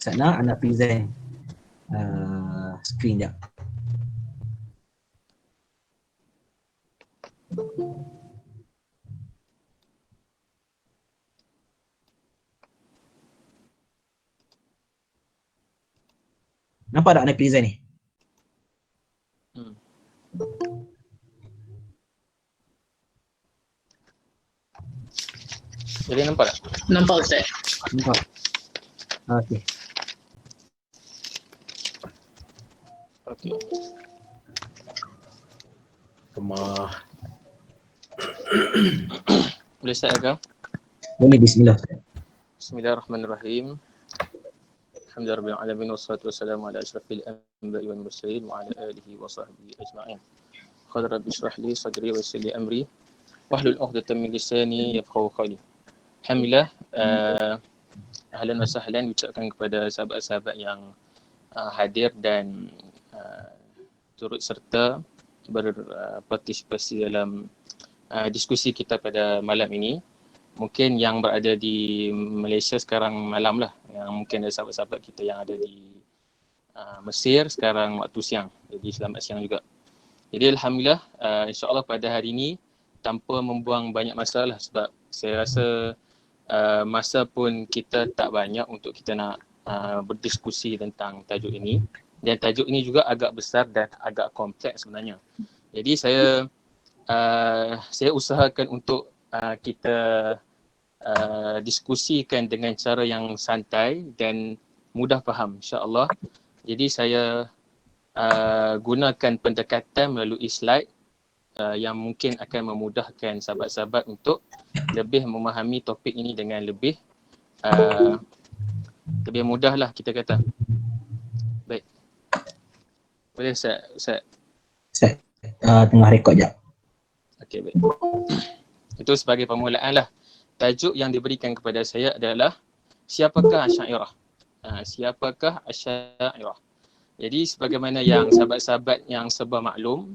Sana anak present screen jap. Nampak tak anak present ni? Jadi nampak tak? Nampak Ustaz. Nampak. Okey. Okey. Kemah. Boleh start Agam? Boleh, bismillah. Bismillahirrahmanirrahim. Alhamdulillahirabbil alamin wassalatu wassalamu ala asyrafil anbiya'i wal mursalin wa ala alihi wa sahbihi ajma'in. Qala rabbi shrah li sadri wa yassir li amri wahlul 'uqdatam min lisani yafqahu qawli. Alhamdulillah, ahlan wa sahlan ucapkan kepada sahabat-sahabat yang hadir dan turut serta berpartisipasi dalam diskusi kita pada malam ini. Mungkin yang berada di Malaysia sekarang malam lah, yang mungkin ada sahabat-sahabat kita yang ada di Mesir sekarang waktu siang, jadi selamat siang juga. Jadi Alhamdulillah, insyaAllah pada hari ini tanpa membuang banyak masa lah, sebab saya rasa masa pun kita tak banyak untuk kita nak berdiskusi tentang tajuk ini, dan tajuk ini juga agak besar dan agak kompleks sebenarnya. Jadi saya usahakan untuk kita diskusikan dengan cara yang santai dan mudah faham insya-Allah. Jadi saya gunakan pendekatan melalui slide yang mungkin akan memudahkan sahabat-sahabat untuk lebih memahami topik ini dengan lebih mudahlah kita kata. Baik. Boleh Ustaz? Tengah rekod jap. Okey, baik. Itu sebagai permulaan lah. Tajuk yang diberikan kepada saya adalah siapakah Asy'ariyah? Siapakah Asy'ariyah? Jadi sebagaimana yang sahabat-sahabat yang serba maklum,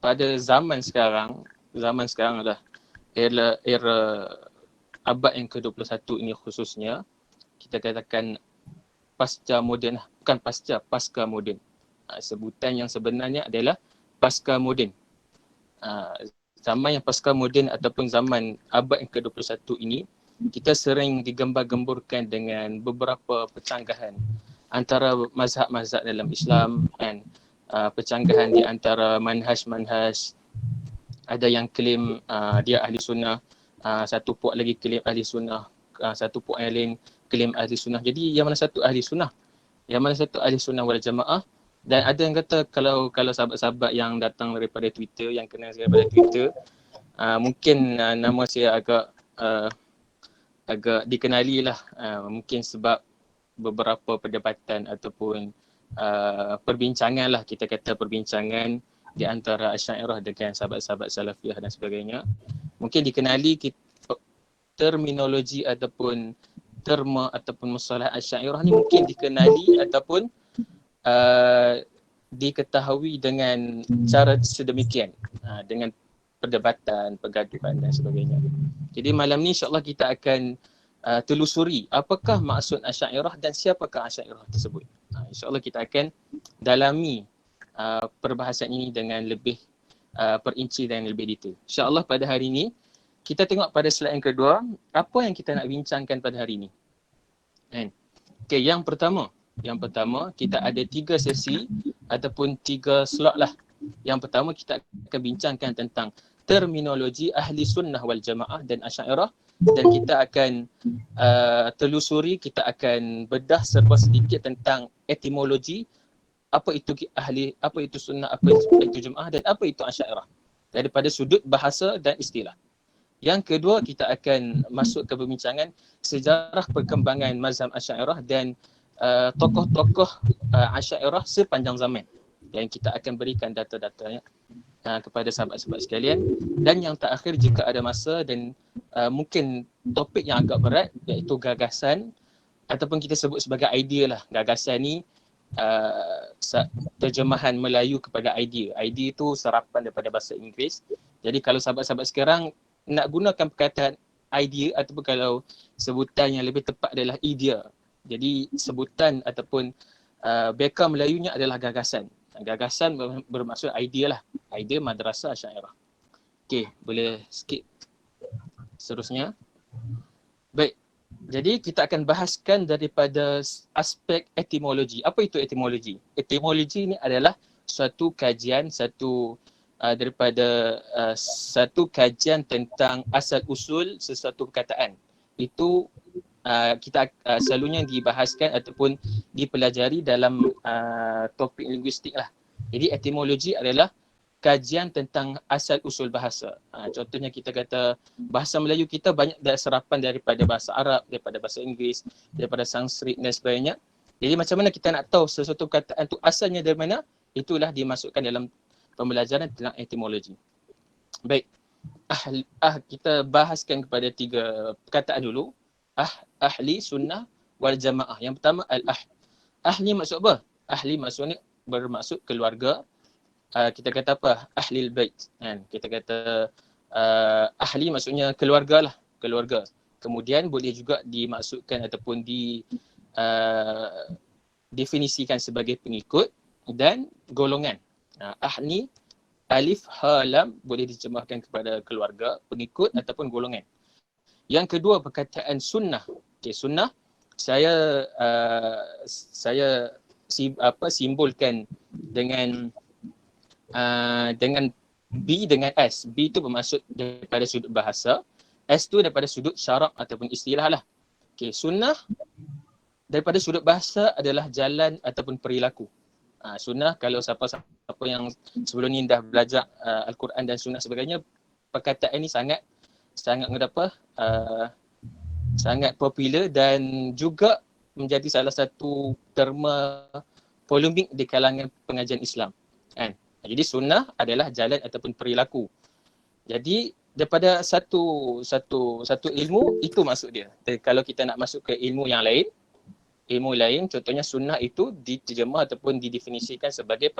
pada zaman sekarang adalah era abad yang ke-21 ini khususnya, kita katakan pasca moden, bukan pasca moden. Sebutan yang sebenarnya adalah pasca moden. Zaman yang pasca moden ataupun zaman abad yang ke-21 ini, kita sering digembar-gemburkan dengan beberapa percanggahan antara mazhab-mazhab dalam Islam dan percanggahan di antara manhaj-manhaj. Ada yang klaim dia ahli sunnah, satu puak lagi klaim ahli sunnah, satu puak yang lain klaim ahli sunnah. Jadi yang mana satu ahli sunnah? Yang mana satu ahli sunnah wal jamaah? Dan ada yang kata kalau sahabat-sahabat yang datang daripada Twitter, yang kenal saya daripada Twitter, mungkin nama saya agak dikenali lah, mungkin sebab beberapa perdebatan ataupun perbincangan lah, kita kata perbincangan di antara Asy'ariyah dengan sahabat-sahabat Salafiyah dan sebagainya. Mungkin dikenali terminologi ataupun terma ataupun mustalah Asy'ariyah ni mungkin dikenali ataupun diketahui dengan cara sedemikian, dengan perdebatan, pergaduhan dan sebagainya. Jadi malam ni insyaAllah kita akan telusuri apakah maksud Asy'ariyah dan siapakah Asy'ariyah tersebut. InsyaAllah kita akan dalami perbahasan ini dengan lebih perinci dan lebih detail. InsyaAllah pada hari ini kita tengok pada slide yang kedua, apa yang kita nak bincangkan pada hari ini. Okay, yang pertama kita ada 3 sesi ataupun 3 slot lah. Yang pertama kita akan bincangkan tentang terminologi ahli sunnah wal jamaah dan Asy'ariyah, dan kita akan telusuri, kita akan bedah serba sedikit tentang etimologi, apa itu ahli, apa itu sunnah, apa itu jamaah dan apa itu Asy'ariyah daripada sudut bahasa dan istilah. Yang kedua kita akan masuk ke perbincangan sejarah perkembangan mazhab Asy'ariyah dan tokoh-tokoh Asy'ariyah sepanjang zaman, dan kita akan berikan data-datanya kepada sahabat-sahabat sekalian. Dan yang terakhir jika ada masa dan mungkin topik yang agak berat, iaitu gagasan ataupun kita sebut sebagai idea lah. Gagasan ni terjemahan Melayu kepada idea. Idea itu serapan daripada bahasa Inggeris. Jadi kalau sahabat-sahabat sekarang nak gunakan perkataan idea ataupun kalau sebutan yang lebih tepat adalah idea. Jadi sebutan ataupun beka Melayunya adalah gagasan. Gagasan bermaksud idea lah. Idea Madrasah Asy'ariyah. Okey, boleh skip seterusnya. Baik. Jadi kita akan bahaskan daripada aspek etimologi. Apa itu etimologi? Etimologi ini adalah suatu kajian, satu kajian tentang asal usul sesuatu perkataan. Itu kita selalunya dibahaskan ataupun dipelajari dalam topik linguistik lah. Jadi etimologi adalah kajian tentang asal usul bahasa. Contohnya kita kata bahasa Melayu kita banyak serapan daripada bahasa Arab, daripada bahasa Inggeris, daripada Sanskrit dan sebagainya. Jadi macam mana kita nak tahu sesuatu perkataan tu asalnya dari mana? Itulah dimasukkan dalam pembelajaran tentang etimologi. Baik. Kita bahaskan kepada 3 perkataan dulu. Ahli, sunnah, wal jamaah. Yang pertama ahli maksud apa? Ahli maksudnya bermaksud keluarga. Kita kata apa? Ahlil bait. Kan? Kita kata ahli maksudnya keluarga lah. Keluarga. Kemudian boleh juga dimaksudkan ataupun definisikan sebagai pengikut dan golongan. Ahli, alif, ha, lam boleh diterjemahkan kepada keluarga, pengikut ataupun golongan. Yang kedua perkataan sunnah. Okay, sunnah saya simbolkan dengan B dengan S. B itu bermaksud daripada sudut bahasa, S tu daripada sudut syarak ataupun istilah lah. Okay, sunnah daripada sudut bahasa adalah jalan ataupun perilaku. Sunnah, kalau siapa yang sebelum ni dah belajar Al-Quran dan sunnah sebagainya, perkataan ini sangat sangat popular dan juga menjadi salah satu terma polemik di kalangan pengajian Islam. Kan? Jadi sunnah adalah jalan ataupun perilaku. Jadi daripada satu ilmu, itu maksud dia. Kalau kita nak masuk ke ilmu lain, contohnya sunnah itu diterjemah ataupun didefinisikan sebagai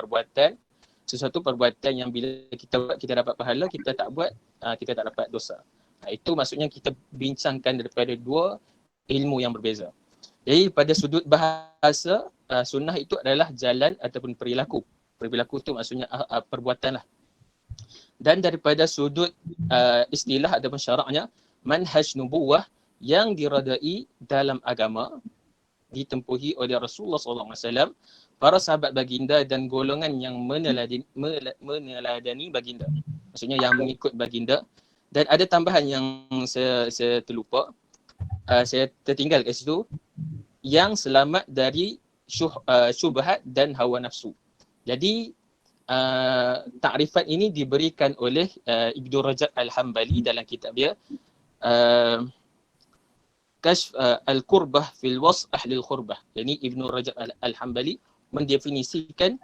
sesuatu perbuatan yang bila kita buat kita dapat pahala, kita tak buat kita tak dapat dosa. Itu maksudnya kita bincangkan daripada 2 ilmu yang berbeza. Jadi pada sudut bahasa, sunnah itu adalah jalan ataupun perilaku. Perilaku itu maksudnya perbuatan lah. Dan daripada sudut istilah ataupun syaraknya, manhaj nubuwah yang diradai dalam agama ditempuhi oleh Rasulullah SAW, para sahabat baginda dan golongan yang meneladani baginda. Maksudnya yang mengikut baginda. Dan ada tambahan yang saya terlupa, saya tertinggal kat situ, yang selamat dari syubhat dan hawa nafsu. Jadi takrifat ini diberikan oleh Ibnu Rajab Al-Hambali dalam kitab dia Kashf Al-Qurbah fil Was Ahlil Qurbah. Jadi Ibnu Rajab Al-Hambali mendefinisikan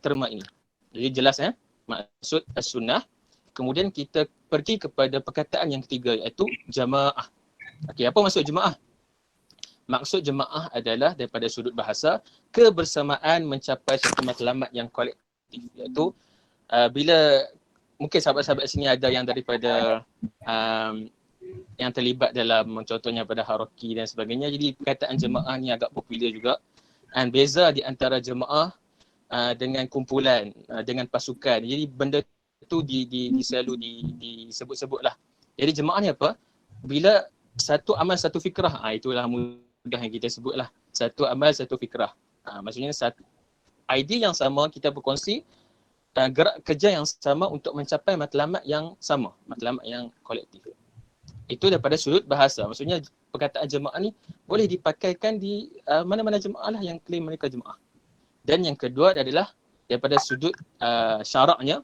terma ini. Jadi jelas maksud as-sunnah. Kemudian kita pergi kepada perkataan yang ketiga, iaitu jamaah. Okey, apa maksud jemaah? Maksud jemaah adalah daripada sudut bahasa, kebersamaan mencapai satu matlamat yang kolektif, iaitu bila mungkin sahabat-sahabat sini ada yang daripada yang terlibat dalam contohnya pada Haraki dan sebagainya, jadi perkataan jemaah ni agak popular juga. Dan beza di antara jemaah dengan kumpulan, dengan pasukan. Jadi benda tu selalu disebut-sebut lah. Jadi jemaah ni apa? Bila satu amal satu fikrah, itulah mudah yang kita sebut lah. Satu amal satu fikrah. Maksudnya satu idea yang sama, kita berkongsi gerak kerja yang sama untuk mencapai matlamat yang sama, matlamat yang kolektif. Itu daripada sudut bahasa. Maksudnya perkataan jemaah ni boleh dipakaikan di mana-mana jemaah lah yang klaim mereka jemaah. Dan yang kedua adalah daripada sudut syaraknya,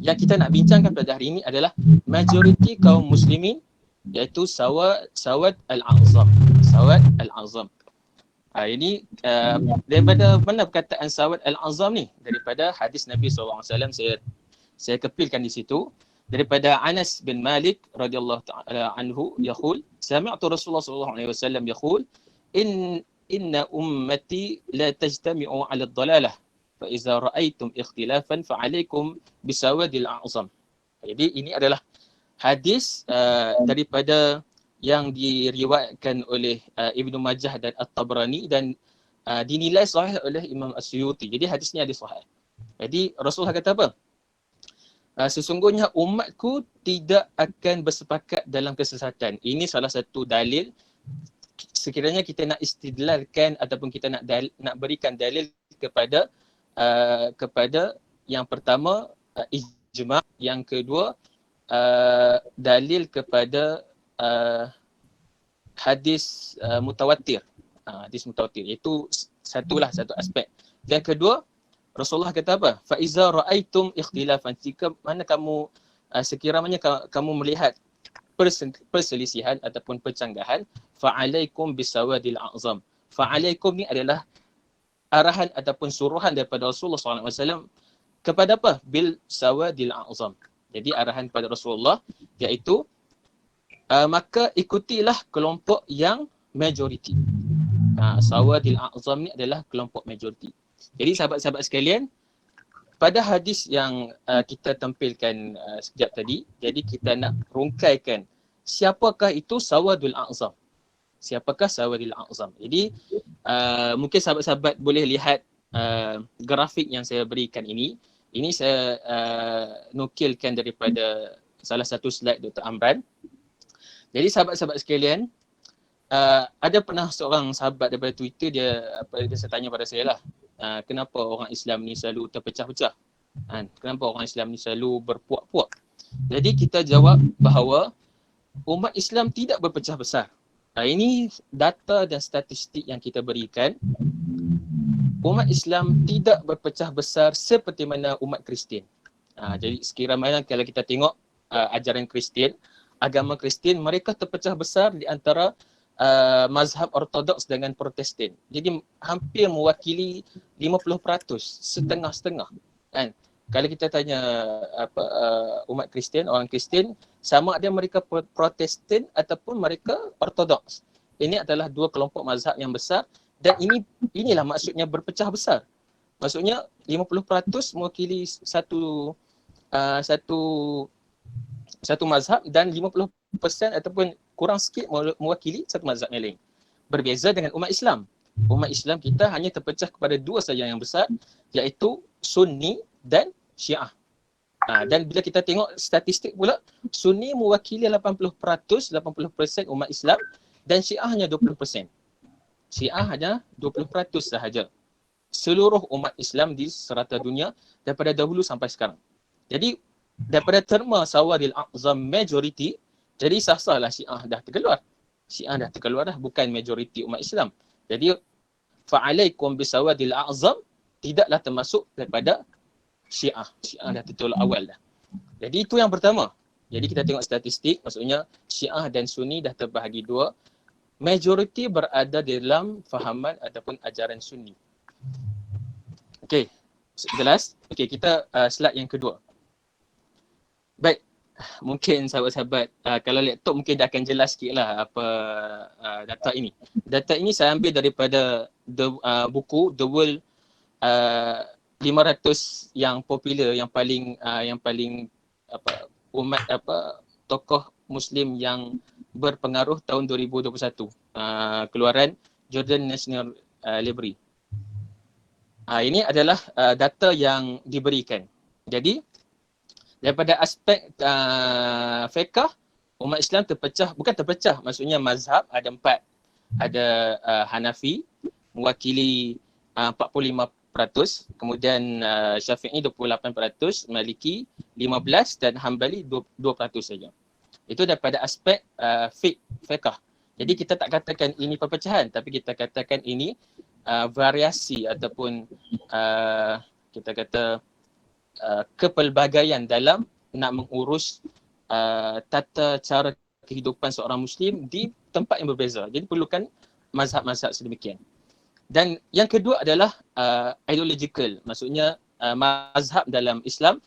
yang kita nak bincangkan pada hari ini adalah majoriti kaum muslimin, iaitu Sawad Al-A'zam. Sawad Al-A'zam. Ini daripada mana perkataan Sawad Al-A'zam ni? Daripada hadis Nabi SAW. Saya kepilkan di situ. Daripada Anas bin Malik radhiyallahu ta'ala anhu yaqul, sami'tu Rasulullah sallallahu alaihi wasallam yaqul, inna ummati la tajtami'u 'ala ad-dalalah fa iza ra'aytum ikhtilafan fa 'alaykum bisawadil a'zam. Jadi ini adalah hadis daripada yang diriwayatkan oleh Ibnu Majah dan At-Tabrani dan dinilai sahih oleh Imam As-Suyuti. Jadi hadis ni hadis sahih. Jadi Rasulullah kata apa? Sesungguhnya umatku tidak akan bersepakat dalam kesesatan. Ini salah satu dalil sekiranya kita nak istidlalkan ataupun kita nak berikan dalil kepada kepada yang pertama ijma', yang kedua dalil kepada hadis mutawatir. Hadis mutawatir itu satu aspek. Yang kedua, Rasulullah kata apa? Fa iza raaitum ikhtilafan, jika mana kamu sekiranya kamu melihat perselisihan ataupun percanggahan, fa alaikum bisawadil a'zam. Fa alaikum ni adalah arahan ataupun suruhan daripada Rasulullah SAW kepada apa? Bil sawadil a'zam. Jadi arahan kepada Rasulullah iaitu maka ikutilah kelompok yang majoriti. Sawadil a'zam ni adalah kelompok majoriti. Jadi sahabat-sahabat sekalian, pada hadis yang kita tampilkan sekejap tadi, jadi kita nak rungkaikan siapakah itu sawadul a'zam. Siapakah sawadil a'zam? Jadi mungkin sahabat-sahabat boleh lihat grafik yang saya berikan ini. Ini saya nukilkan daripada salah satu slide Dr. Amran. Jadi sahabat-sahabat sekalian, ada pernah seorang sahabat daripada Twitter dia tanya pada saya lah, kenapa orang Islam ni selalu terpecah-pecah? Kenapa orang Islam ni selalu berpuak-puak? Jadi kita jawab bahawa umat Islam tidak berpecah besar. Ini data dan statistik yang kita berikan. Umat Islam tidak berpecah besar seperti mana umat Kristian. Jadi sekiranya kalau kita tengok ajaran Kristian, agama Kristian, mereka terpecah besar di antara mazhab Ortodoks dengan Protestan. Jadi hampir mewakili 50%, setengah-setengah. Kan? Kalau kita tanya umat Kristian, orang Kristian, sama ada mereka Protestan ataupun mereka Ortodoks. Ini adalah dua kelompok mazhab yang besar dan inilah maksudnya berpecah besar. Maksudnya 50% mewakili satu mazhab dan 50% ataupun kurang sikit mewakili satu mazhab yang lain. Berbeza dengan umat Islam. Umat Islam kita hanya terpecah kepada dua saja yang besar, iaitu Sunni dan Syiah. Dan bila kita tengok statistik pula, Sunni mewakili 80% umat Islam dan Syiah hanya 20%. Syiah hanya 20% sahaja. Seluruh umat Islam di serata dunia daripada dahulu sampai sekarang. Jadi daripada terma sawadil a'zam majority, jadi sah-sahlah Syiah dah terkeluar. Syiah dah terkeluar dah, bukan majority umat Islam. Jadi fa'alaikum bisawadil a'zam tidaklah termasuk daripada Syiah. Syiah dah tertolak awal dah. Jadi itu yang pertama. Jadi kita tengok statistik, maksudnya Syiah dan Sunni dah terbahagi dua. Majority berada dalam fahaman ataupun ajaran Sunni. Okey, jelas? Okey, kita slide yang kedua. Baik, mungkin sahabat-sahabat kalau laptop mungkin dah akan jelas sikit lah apa data ini. Data ini saya ambil daripada buku The World 500 yang popular, yang paling tokoh Muslim yang berpengaruh tahun 2021. Keluaran Jordan National Library. Ini adalah data yang diberikan. Jadi daripada aspek fiqh, umat Islam bukan terpecah, maksudnya mazhab ada 4. Ada Hanafi mewakili 45%, kemudian Syafi'i 28%, Maliki 15% dan Hambali 2% saja. Itu daripada aspek fiqh. Jadi kita tak katakan ini perpecahan, tapi kita katakan ini variasi ataupun kita kata kepelbagaian dalam nak mengurus tata cara kehidupan seorang Muslim di tempat yang berbeza. Jadi perlukan mazhab-mazhab sedemikian. Dan yang kedua adalah ideological, maksudnya mazhab dalam Islam.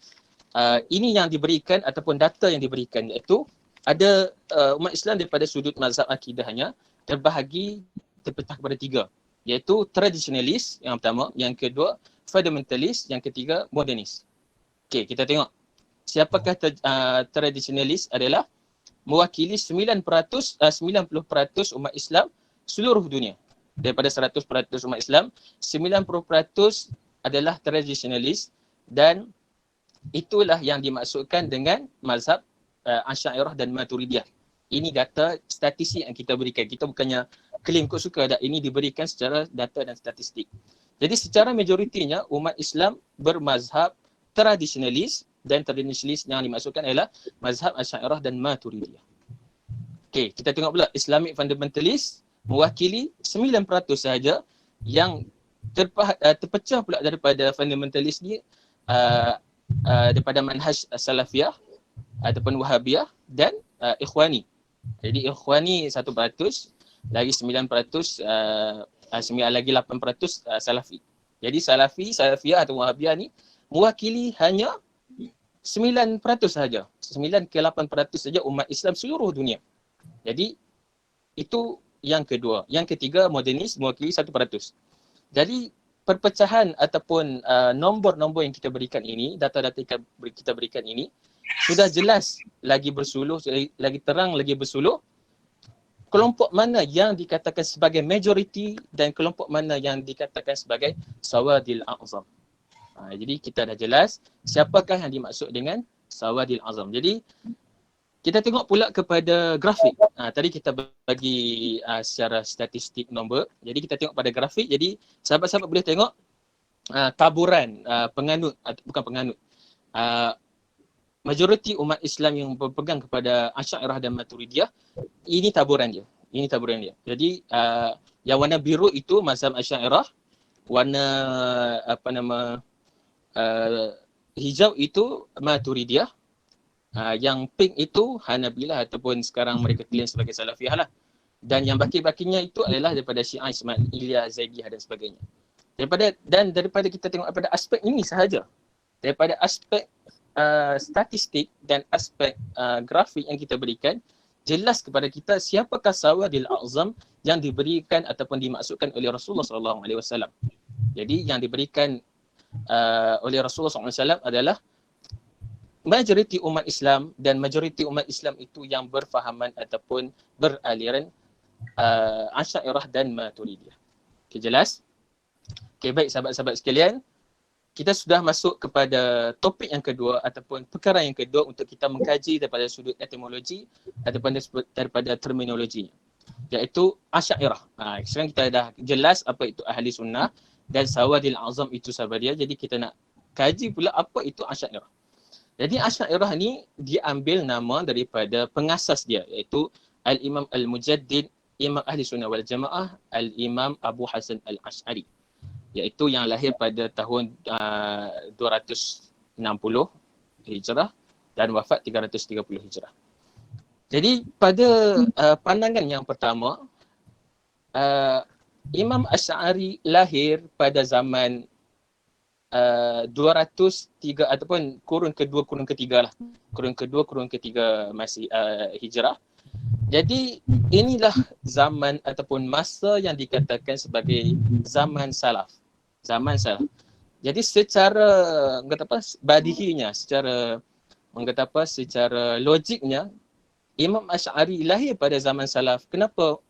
Ini yang diberikan ataupun data yang diberikan, iaitu ada umat Islam daripada sudut mazhab akidahnya terpecah kepada 3, iaitu tradisionalis yang pertama, yang kedua fundamentalist, yang ketiga modernis. Okey, kita tengok siapakah tradisionalis adalah mewakili 90% umat Islam seluruh dunia. Daripada 100% umat Islam, 90% adalah tradisionalis, dan itulah yang dimaksudkan dengan mazhab Asy'ariyah dan Maturidiyah. Ini data statistik yang kita berikan. Kita bukannya claim kok suka, ini diberikan secara data dan statistik. Jadi secara majoritinya umat Islam bermazhab tradisionalis, dan tradisionalis yang dimaksudkan adalah mazhab Asy'ariyah dan Maturidiyah. Okey, kita tengok pula Islamic fundamentalist mewakili 9% sahaja, yang terpecah pula daripada fundamentalist ni daripada manhaj Salafiyah ataupun Wahabiyah dan Ikhwani. Jadi Ikhwani 1%, lagi 9%, lagi 8% Salafi. Jadi Salafi, Salafiyah atau Wahabiyah ni mewakili hanya 9% sahaja. 9 ke 8% saja umat Islam seluruh dunia. Jadi itu yang kedua. Yang ketiga, modernis mewakili 1%. Jadi perpecahan ataupun nombor-nombor yang kita berikan ini, data-data kita berikan ini sudah jelas lagi bersuluh, lagi terang lagi bersuluh kelompok mana yang dikatakan sebagai majoriti dan kelompok mana yang dikatakan sebagai sawadil a'zam. Jadi kita dah jelas siapakah yang dimaksud dengan sawadil a'zam. Jadi kita tengok pula kepada grafik. Tadi kita bagi secara statistik nombor. Jadi kita tengok pada grafik. Jadi sahabat-sahabat boleh tengok taburan penganut, bukan penganut. Majoriti umat Islam yang berpegang kepada Asy'ariyah dan Maturidiyah, ini taburan dia. Ini taburan dia. Jadi yang warna biru itu mazhab Asy'ariyah, warna hijau itu Maturidiyah, yang pink itu Hanabilah ataupun sekarang mereka claim sebagai Salafiyah lah. Dan yang baki-bakinya itu adalah daripada Syiah, Ismailiyah, Zaidiyah dan sebagainya. Daripada kita tengok daripada aspek ini sahaja, daripada aspek statistik dan aspek grafik yang kita berikan, jelas kepada kita siapakah sawadil a'zam yang diberikan ataupun dimaksudkan oleh Rasulullah SAW. Jadi yang diberikan oleh Rasulullah SAW adalah majoriti umat Islam, dan majoriti umat Islam itu yang berfahaman ataupun beraliran Asy'ariyah dan Maturidiyah. Okay, jelas? Okay, baik sahabat-sahabat sekalian, kita sudah masuk kepada topik yang kedua ataupun perkara yang kedua untuk kita mengkaji daripada sudut etimologi ataupun daripada terminologi, iaitu Asy'ariyah. Sekarang kita dah jelas apa itu ahli sunnah dan sawadil a'zam itu sahabat dia. Jadi kita nak kaji pula apa itu Asy'ariyah. Jadi Asy'ariyah ni diambil nama daripada pengasas dia, iaitu Al-Imam Al-Mujaddid, Imam Ahli Sunnah wal Jamaah, Al-Imam Abu Hasan Al-Asy'ari, iaitu yang lahir pada tahun 260 Hijrah dan wafat 330 Hijrah. Jadi pada pandangan yang pertama, Imam Asy'ari lahir pada zaman 203 ataupun kurun kedua, kurun ketiga lah. Kurun kedua, kurun ketiga masih Hijrah. Jadi inilah zaman ataupun masa yang dikatakan sebagai zaman salaf. Zaman salaf. Jadi secara badihinya, secara secara logiknya, Imam Asy'ari lahir pada zaman salaf. Kenapa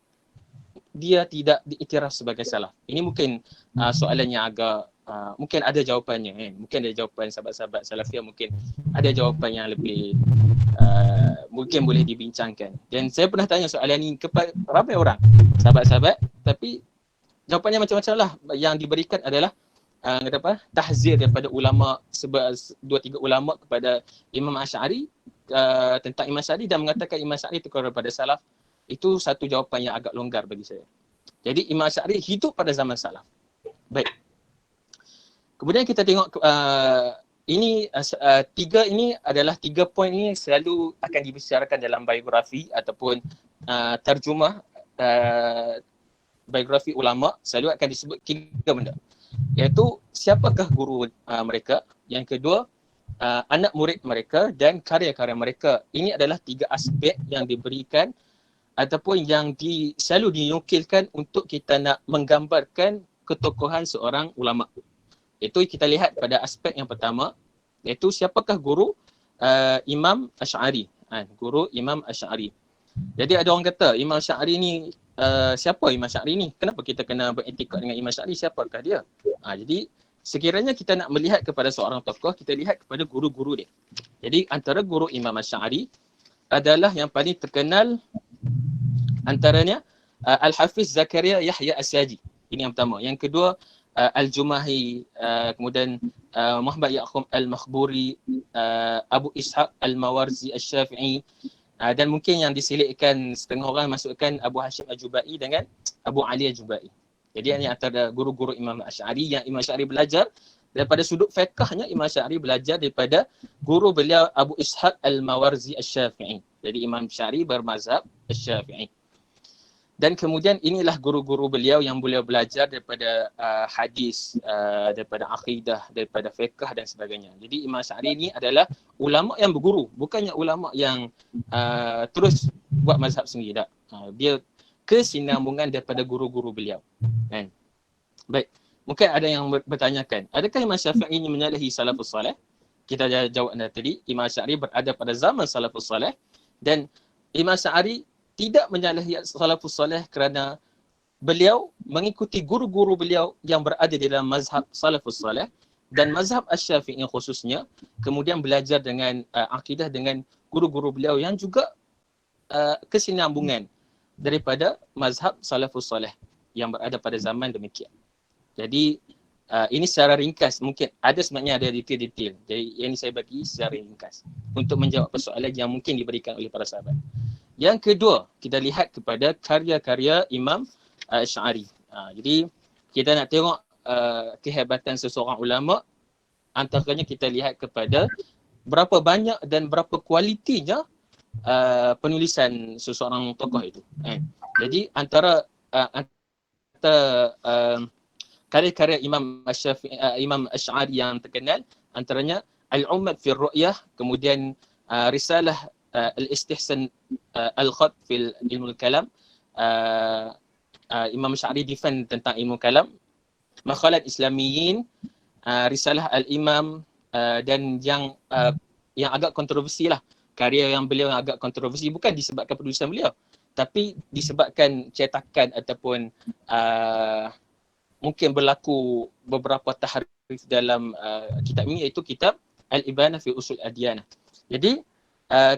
dia tidak diiktiraf sebagai salaf? Ini mungkin soalan yang agak mungkin ada jawapannya, mungkin ada jawapan sahabat-sahabat Salafiyah, mungkin ada jawapan yang lebih mungkin boleh dibincangkan. Dan saya pernah tanya soalan ini kepada ramai orang, sahabat-sahabat, tapi jawapannya macam-macam lah. Yang diberikan adalah tahzir daripada ulama, 2-3 ulama kepada Imam Asy'ari tentang Imam Asy'ari, dan mengatakan Imam Asy'ari itu keluar daripada salaf. Itu satu jawapan yang agak longgar bagi saya. Jadi Imam Asy'ari hidup pada zaman salaf. Baik. Kemudian kita tengok ini tiga ini adalah 3 poin ini selalu akan dibicarakan dalam biografi ataupun terjemah biografi ulama, selalu akan disebut 3 benda, iaitu siapakah guru mereka, yang kedua anak murid mereka, dan karya-karya mereka. Ini adalah 3 aspek yang diberikan ataupun yang selalu dinukilkan untuk kita nak menggambarkan ketokohan seorang ulama. Itu kita lihat pada aspek yang pertama, iaitu siapakah guru Imam Asy'ari. Guru Imam Asy'ari. Jadi ada orang kata Imam Asy'ari ni siapa Imam Asy'ari ni? Kenapa kita kena beriktikad dengan Imam Asy'ari? Siapakah dia? Jadi sekiranya kita nak melihat kepada seorang tokoh, kita lihat kepada guru-guru dia. Jadi antara guru Imam Asy'ari adalah yang paling terkenal antaranya Al-Hafiz Zakaria Yahya As-Saji. Ini yang pertama. Yang kedua Al-Jumahi, kemudian Muhammad Ya'qub Al-Makhburi, Abu Ishaq Al-Mawarzi Al-Syafi'i, dan mungkin yang diselitkan setengah orang masukkan Abu Hashim Al-Jubai dengan Abu Ali Al-Jubai. Jadi ini antara guru-guru Imam Asy'ari yang Imam Asy'ari belajar daripada sudut fiqhnya. Imam Asy'ari belajar daripada guru beliau Abu Ishaq Al-Mawarzi Al-Syafi'i. Jadi Imam Asy'ari bermazhab Al-Syafi'i. Dan kemudian inilah guru-guru beliau yang beliau belajar daripada hadis, daripada akidah, daripada fiqh dan sebagainya. Jadi Imam Asy'ari ni adalah ulama yang berguru, bukannya ulama yang terus buat mazhab sendiri, tak. Dia kesinambungan daripada guru-guru beliau. Kan? Baik, mungkin ada yang bertanyakan, adakah Imam Syafi'i ini menyalahi salafus salih? Kita dah jawab tadi, Imam Asy'ari berada pada zaman salafus salih dan Imam Asy'ari tidak menyalahi salafus salih kerana beliau mengikuti guru-guru beliau yang berada di dalam mazhab salafus salih dan mazhab Asy-Syafi'i khususnya, kemudian belajar dengan akidah dengan guru-guru beliau yang juga kesinambungan daripada mazhab salafus salih yang berada pada zaman demikian. Jadi ini secara ringkas, mungkin ada sebenarnya ada detail-detail. Jadi yang ini saya bagi secara ringkas untuk menjawab persoalan yang mungkin diberikan oleh para sahabat. Yang kedua, kita lihat kepada karya-karya Imam Asy'ari. Jadi kita nak tengok kehebatan seseorang ulama, antaranya kita lihat kepada berapa banyak dan berapa kualitinya penulisan seseorang tokoh itu. Jadi antara karya-karya Imam Asy'ari yang terkenal antaranya Al-Ummat fi Ru'yah, kemudian Risalah Al-Istihsan Al-Khat fil Ilmu Kalam. Imam Asy'ari defend tentang ilmu kalam. Makhalat Islamiyin, Risalah Al-Imam, dan yang agak kontroversi lah. Karya yang beliau yang agak kontroversi bukan disebabkan penulisan beliau, tapi disebabkan cetakan ataupun mungkin berlaku beberapa tahrif dalam kitab ini, iaitu kitab Al-Ibanah fi Usul Adyanah. Jadi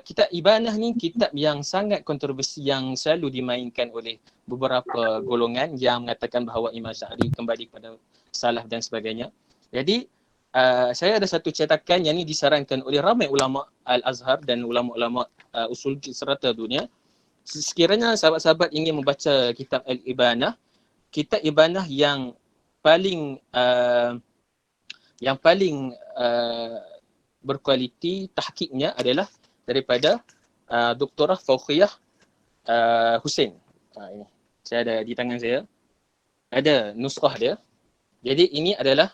kitab Ibanah ni kitab yang sangat kontroversi yang selalu dimainkan oleh beberapa golongan yang mengatakan bahawa Imam Asy'ari kembali kepada salaf dan sebagainya. Jadi saya ada satu cetakan yang ini disarankan oleh ramai ulama Al-Azhar dan ulama-ulama usul serata dunia. Sekiranya sahabat-sahabat ingin membaca kitab Al-Ibanah, kitab Ibanah yang paling berkualiti tahqiqnya adalah daripada Doktorah Fauqiyah Hussein. Ini saya ada di tangan saya, ada nuskhah dia. Jadi ini adalah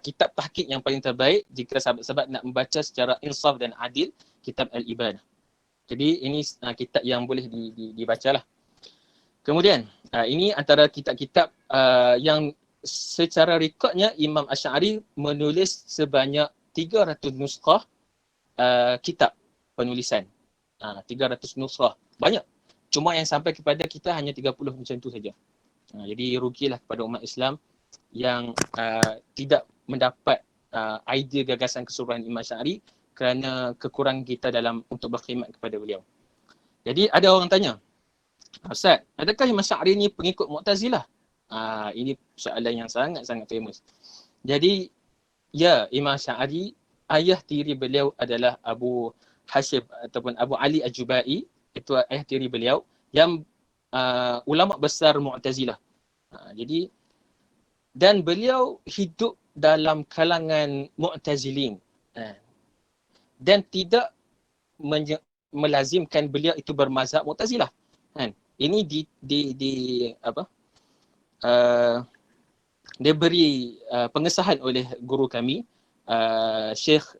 kitab tahqiq yang paling terbaik jika sahabat-sahabat nak membaca secara insaf dan adil, kitab Al-Ibanah. Jadi ini kitab yang boleh dibacalah. Kemudian ini antara kitab-kitab yang secara rekodnya Imam Asy'ari menulis sebanyak 300 nuskhah kitab penulisan. 300 nuskhah. Banyak. Cuma yang sampai kepada kita hanya 30 macam tu saja. Jadi rugilah kepada umat Islam yang tidak mendapat idea gagasan keseluruhan Imam Asy'ari kerana kekurangan kita dalam untuk berkhidmat kepada beliau. Jadi ada orang tanya, Ustaz, adakah Imam Asy'ari ni pengikut Mu'tazilah? Ini soalan yang sangat-sangat famous. Jadi ya, Imam Asy'ari, ayah tiri beliau adalah Abu Hashim ataupun Abu Ali Al-Jubai, itu ayah tiri beliau yang ulama besar Mu'tazilah. Jadi dan beliau hidup dalam kalangan Mu'tazilin dan tidak melazimkan beliau itu bermazhab Mu'tazilah. Ini dia beri pengesahan oleh guru kami Syekh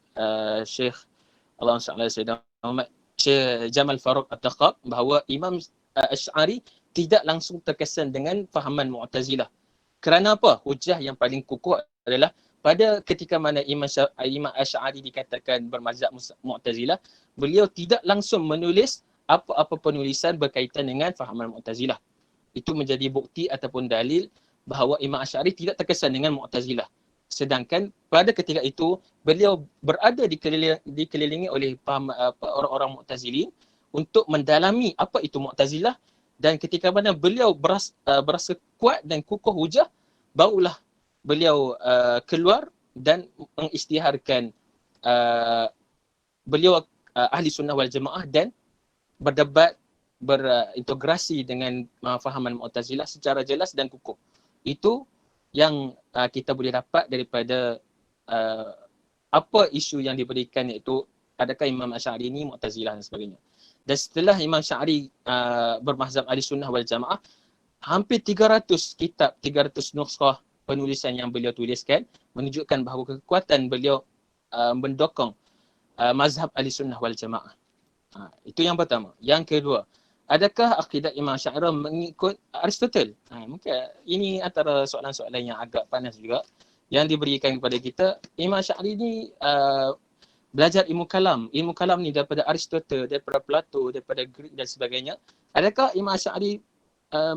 Allahumma salli ala sayyidina Muhammad, Syekh Jamal Faruq At-Taqab, bahawa Imam Asy'ari tidak langsung terkesan dengan fahaman Mu'tazilah. Kerana apa? Hujah yang paling kukuh adalah pada ketika mana Imam Asy'ari dikatakan bermazhab Mu'tazilah, beliau tidak langsung menulis apa-apa penulisan berkaitan dengan fahaman Mu'tazilah. Itu menjadi bukti ataupun dalil bahawa Imam Asy'ari tidak terkesan dengan Mu'tazilah. Sedangkan pada ketika itu beliau berada dikelilingi oleh orang-orang Mu'tazilin untuk mendalami apa itu Mu'tazilah, dan ketika mana beliau berasa kuat dan kukuh hujah, barulah beliau keluar dan mengisytiharkan beliau ahli sunnah wal jamaah dan berdebat, berintegrasi dengan fahaman Mu'tazilah secara jelas dan kukuh. Itu yang kita boleh dapat daripada apa isu yang diberikan, iaitu adakah Imam Asy'ari ini Mu'tazilah dan sebagainya. Dan setelah Imam Asy'ari bermazhab ahli sunnah wal jamaah, hampir 300 kitab, 300 nuskhah penulisan yang beliau tuliskan menunjukkan bahawa kekuatan beliau mendokong mazhab ahli sunnah wal jamaah. Itu yang pertama. Yang kedua, adakah akidah Imam Asy'ari mengikut Aristotle? Mungkin ini antara soalan-soalan yang agak panas juga yang diberikan kepada kita. Imam Asy'ari ni belajar ilmu kalam. Ilmu kalam ni daripada Aristotle, daripada Plato, daripada Greek dan sebagainya. Adakah Imam Asy'ari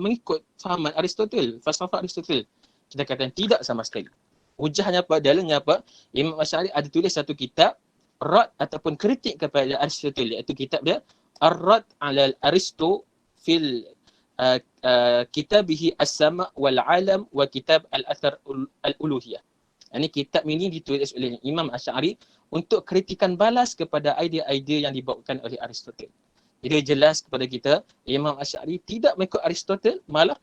mengikut fahaman Aristotle, falsafah Aristotle? Kita katakan tidak sama sekali. Hujahnya apa? Dalilnya apa? Imam Asy'ari ada tulis satu kitab rad ataupun kritik kepada Aristotle, iaitu kitab dia Ar-Rad 'ala Aristo fil kitabihi As-Sama' wal 'Alam wa kitab Al-Athar Al-Uluhiyah. Ini kitab ini ditulis oleh Imam Asy'ari untuk kritikan balas kepada idea-idea yang dibawakan oleh Aristotle. Jadi jelas kepada kita, Imam Asy'ari tidak mengikut Aristotle, malah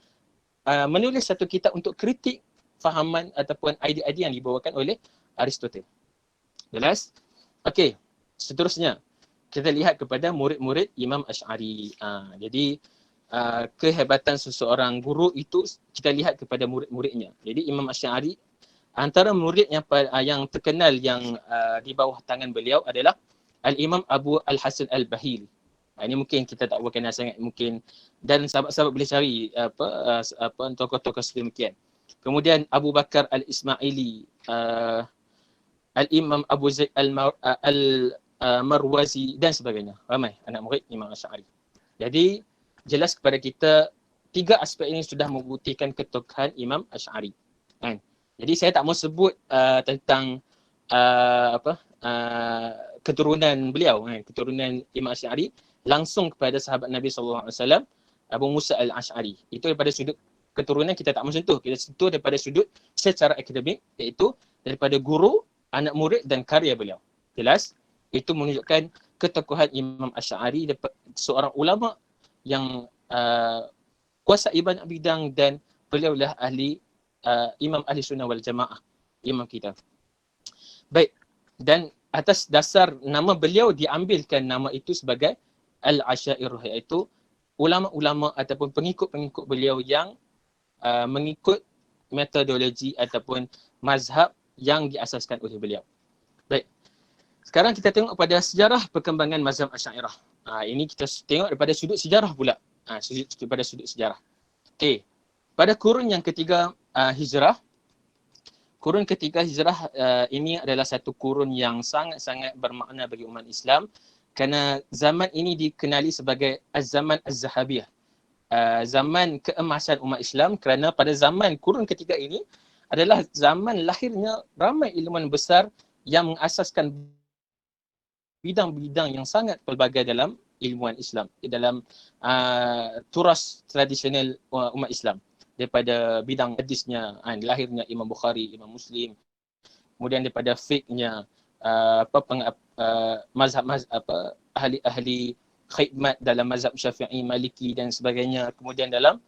menulis satu kitab untuk kritik fahaman ataupun idea-idea yang dibawakan oleh Aristotle. Jelas? Okey, seterusnya kita lihat kepada murid-murid Imam Asy'ari. Jadi kehebatan seseorang guru itu kita lihat kepada murid-muridnya. Jadi Imam Asy'ari, antara murid yang terkenal yang di bawah tangan beliau adalah Al-Imam Abu Al-Hasan Al-Bahili. Ini mungkin kita tak berkenal sangat mungkin, dan sahabat-sahabat boleh cari tokoh-tokoh sedemikian. Kemudian Abu Bakar Al-Ismaili, Al-Imam Abu Zaid Al-Marwazi dan sebagainya. Ramai anak murid Imam Asy'ari. Jadi jelas kepada kita tiga aspek ini sudah membuktikan ketokohan Imam Asy'ari. Jadi saya tak mau sebut tentang keturunan beliau, keturunan Imam Asy'ari langsung kepada sahabat Nabi SAW, Abu Musa Al-Asy'ari. Itu daripada sudut keturunan kita tak mahu sentuh. Kita sentuh daripada sudut secara akademik, iaitu daripada guru, anak murid dan karya beliau. Jelas? Itu menunjukkan ketokohan Imam Asy'ari, seorang ulama yang kuasai banyak bidang, dan beliaulah imam ahli sunnah wal jamaah, imam kita. Baik, dan atas dasar nama beliau diambilkan nama itu sebagai Al-Asy'ariyah, iaitu ulama-ulama ataupun pengikut-pengikut beliau yang mengikut metodologi ataupun mazhab yang diasaskan oleh beliau. Baik, sekarang kita tengok pada sejarah perkembangan mazhab Asy'ariyah. Ini kita tengok daripada sudut sejarah pula. Daripada sudut sejarah. Okey, pada kurun yang ketiga Hijrah, kurun ketiga Hijrah ini adalah satu kurun yang sangat-sangat bermakna bagi umat Islam, kerana zaman ini dikenali sebagai Az-Zaman Az-Zahabiyah, zaman keemasan umat Islam, kerana pada zaman kurun ketiga ini adalah zaman lahirnya ramai ilmuwan besar yang mengasaskan bidang-bidang yang sangat pelbagai dalam ilmuwan Islam, dalam turas tradisional umat Islam. Daripada bidang hadisnya, lahirnya Imam Bukhari, Imam Muslim. Kemudian daripada fiqhnya, ahli-ahli khidmat dalam mazhab Syafi'i, Maliki dan sebagainya. Kemudian dalam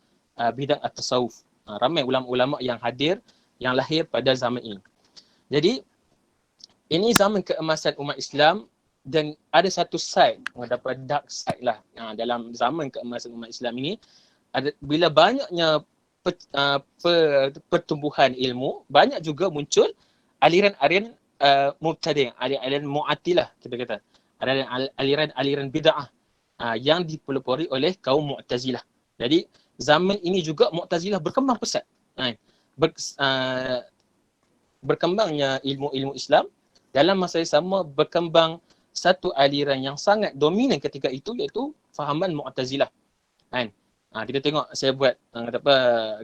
bidang at-tasawuf. Ramai ulama-ulama yang hadir, yang lahir pada zaman ini. Jadi, ini zaman keemasan umat Islam, dan ada satu side, dapat dark side lah dalam zaman keemasan umat Islam ini. Bila banyaknya pertumbuhan ilmu, banyak juga muncul aliran-aliran mubtadi', aliran mu'attilah kita kata, aliran-aliran bid'ah yang dipelopori oleh kaum Mu'tazilah. Jadi zaman ini juga Mu'tazilah berkembang pesat. berkembangnya ilmu-ilmu Islam, dalam masa yang sama berkembang satu aliran yang sangat dominan ketika itu, iaitu fahaman Mu'tazilah. Kan? Kita tengok, saya buat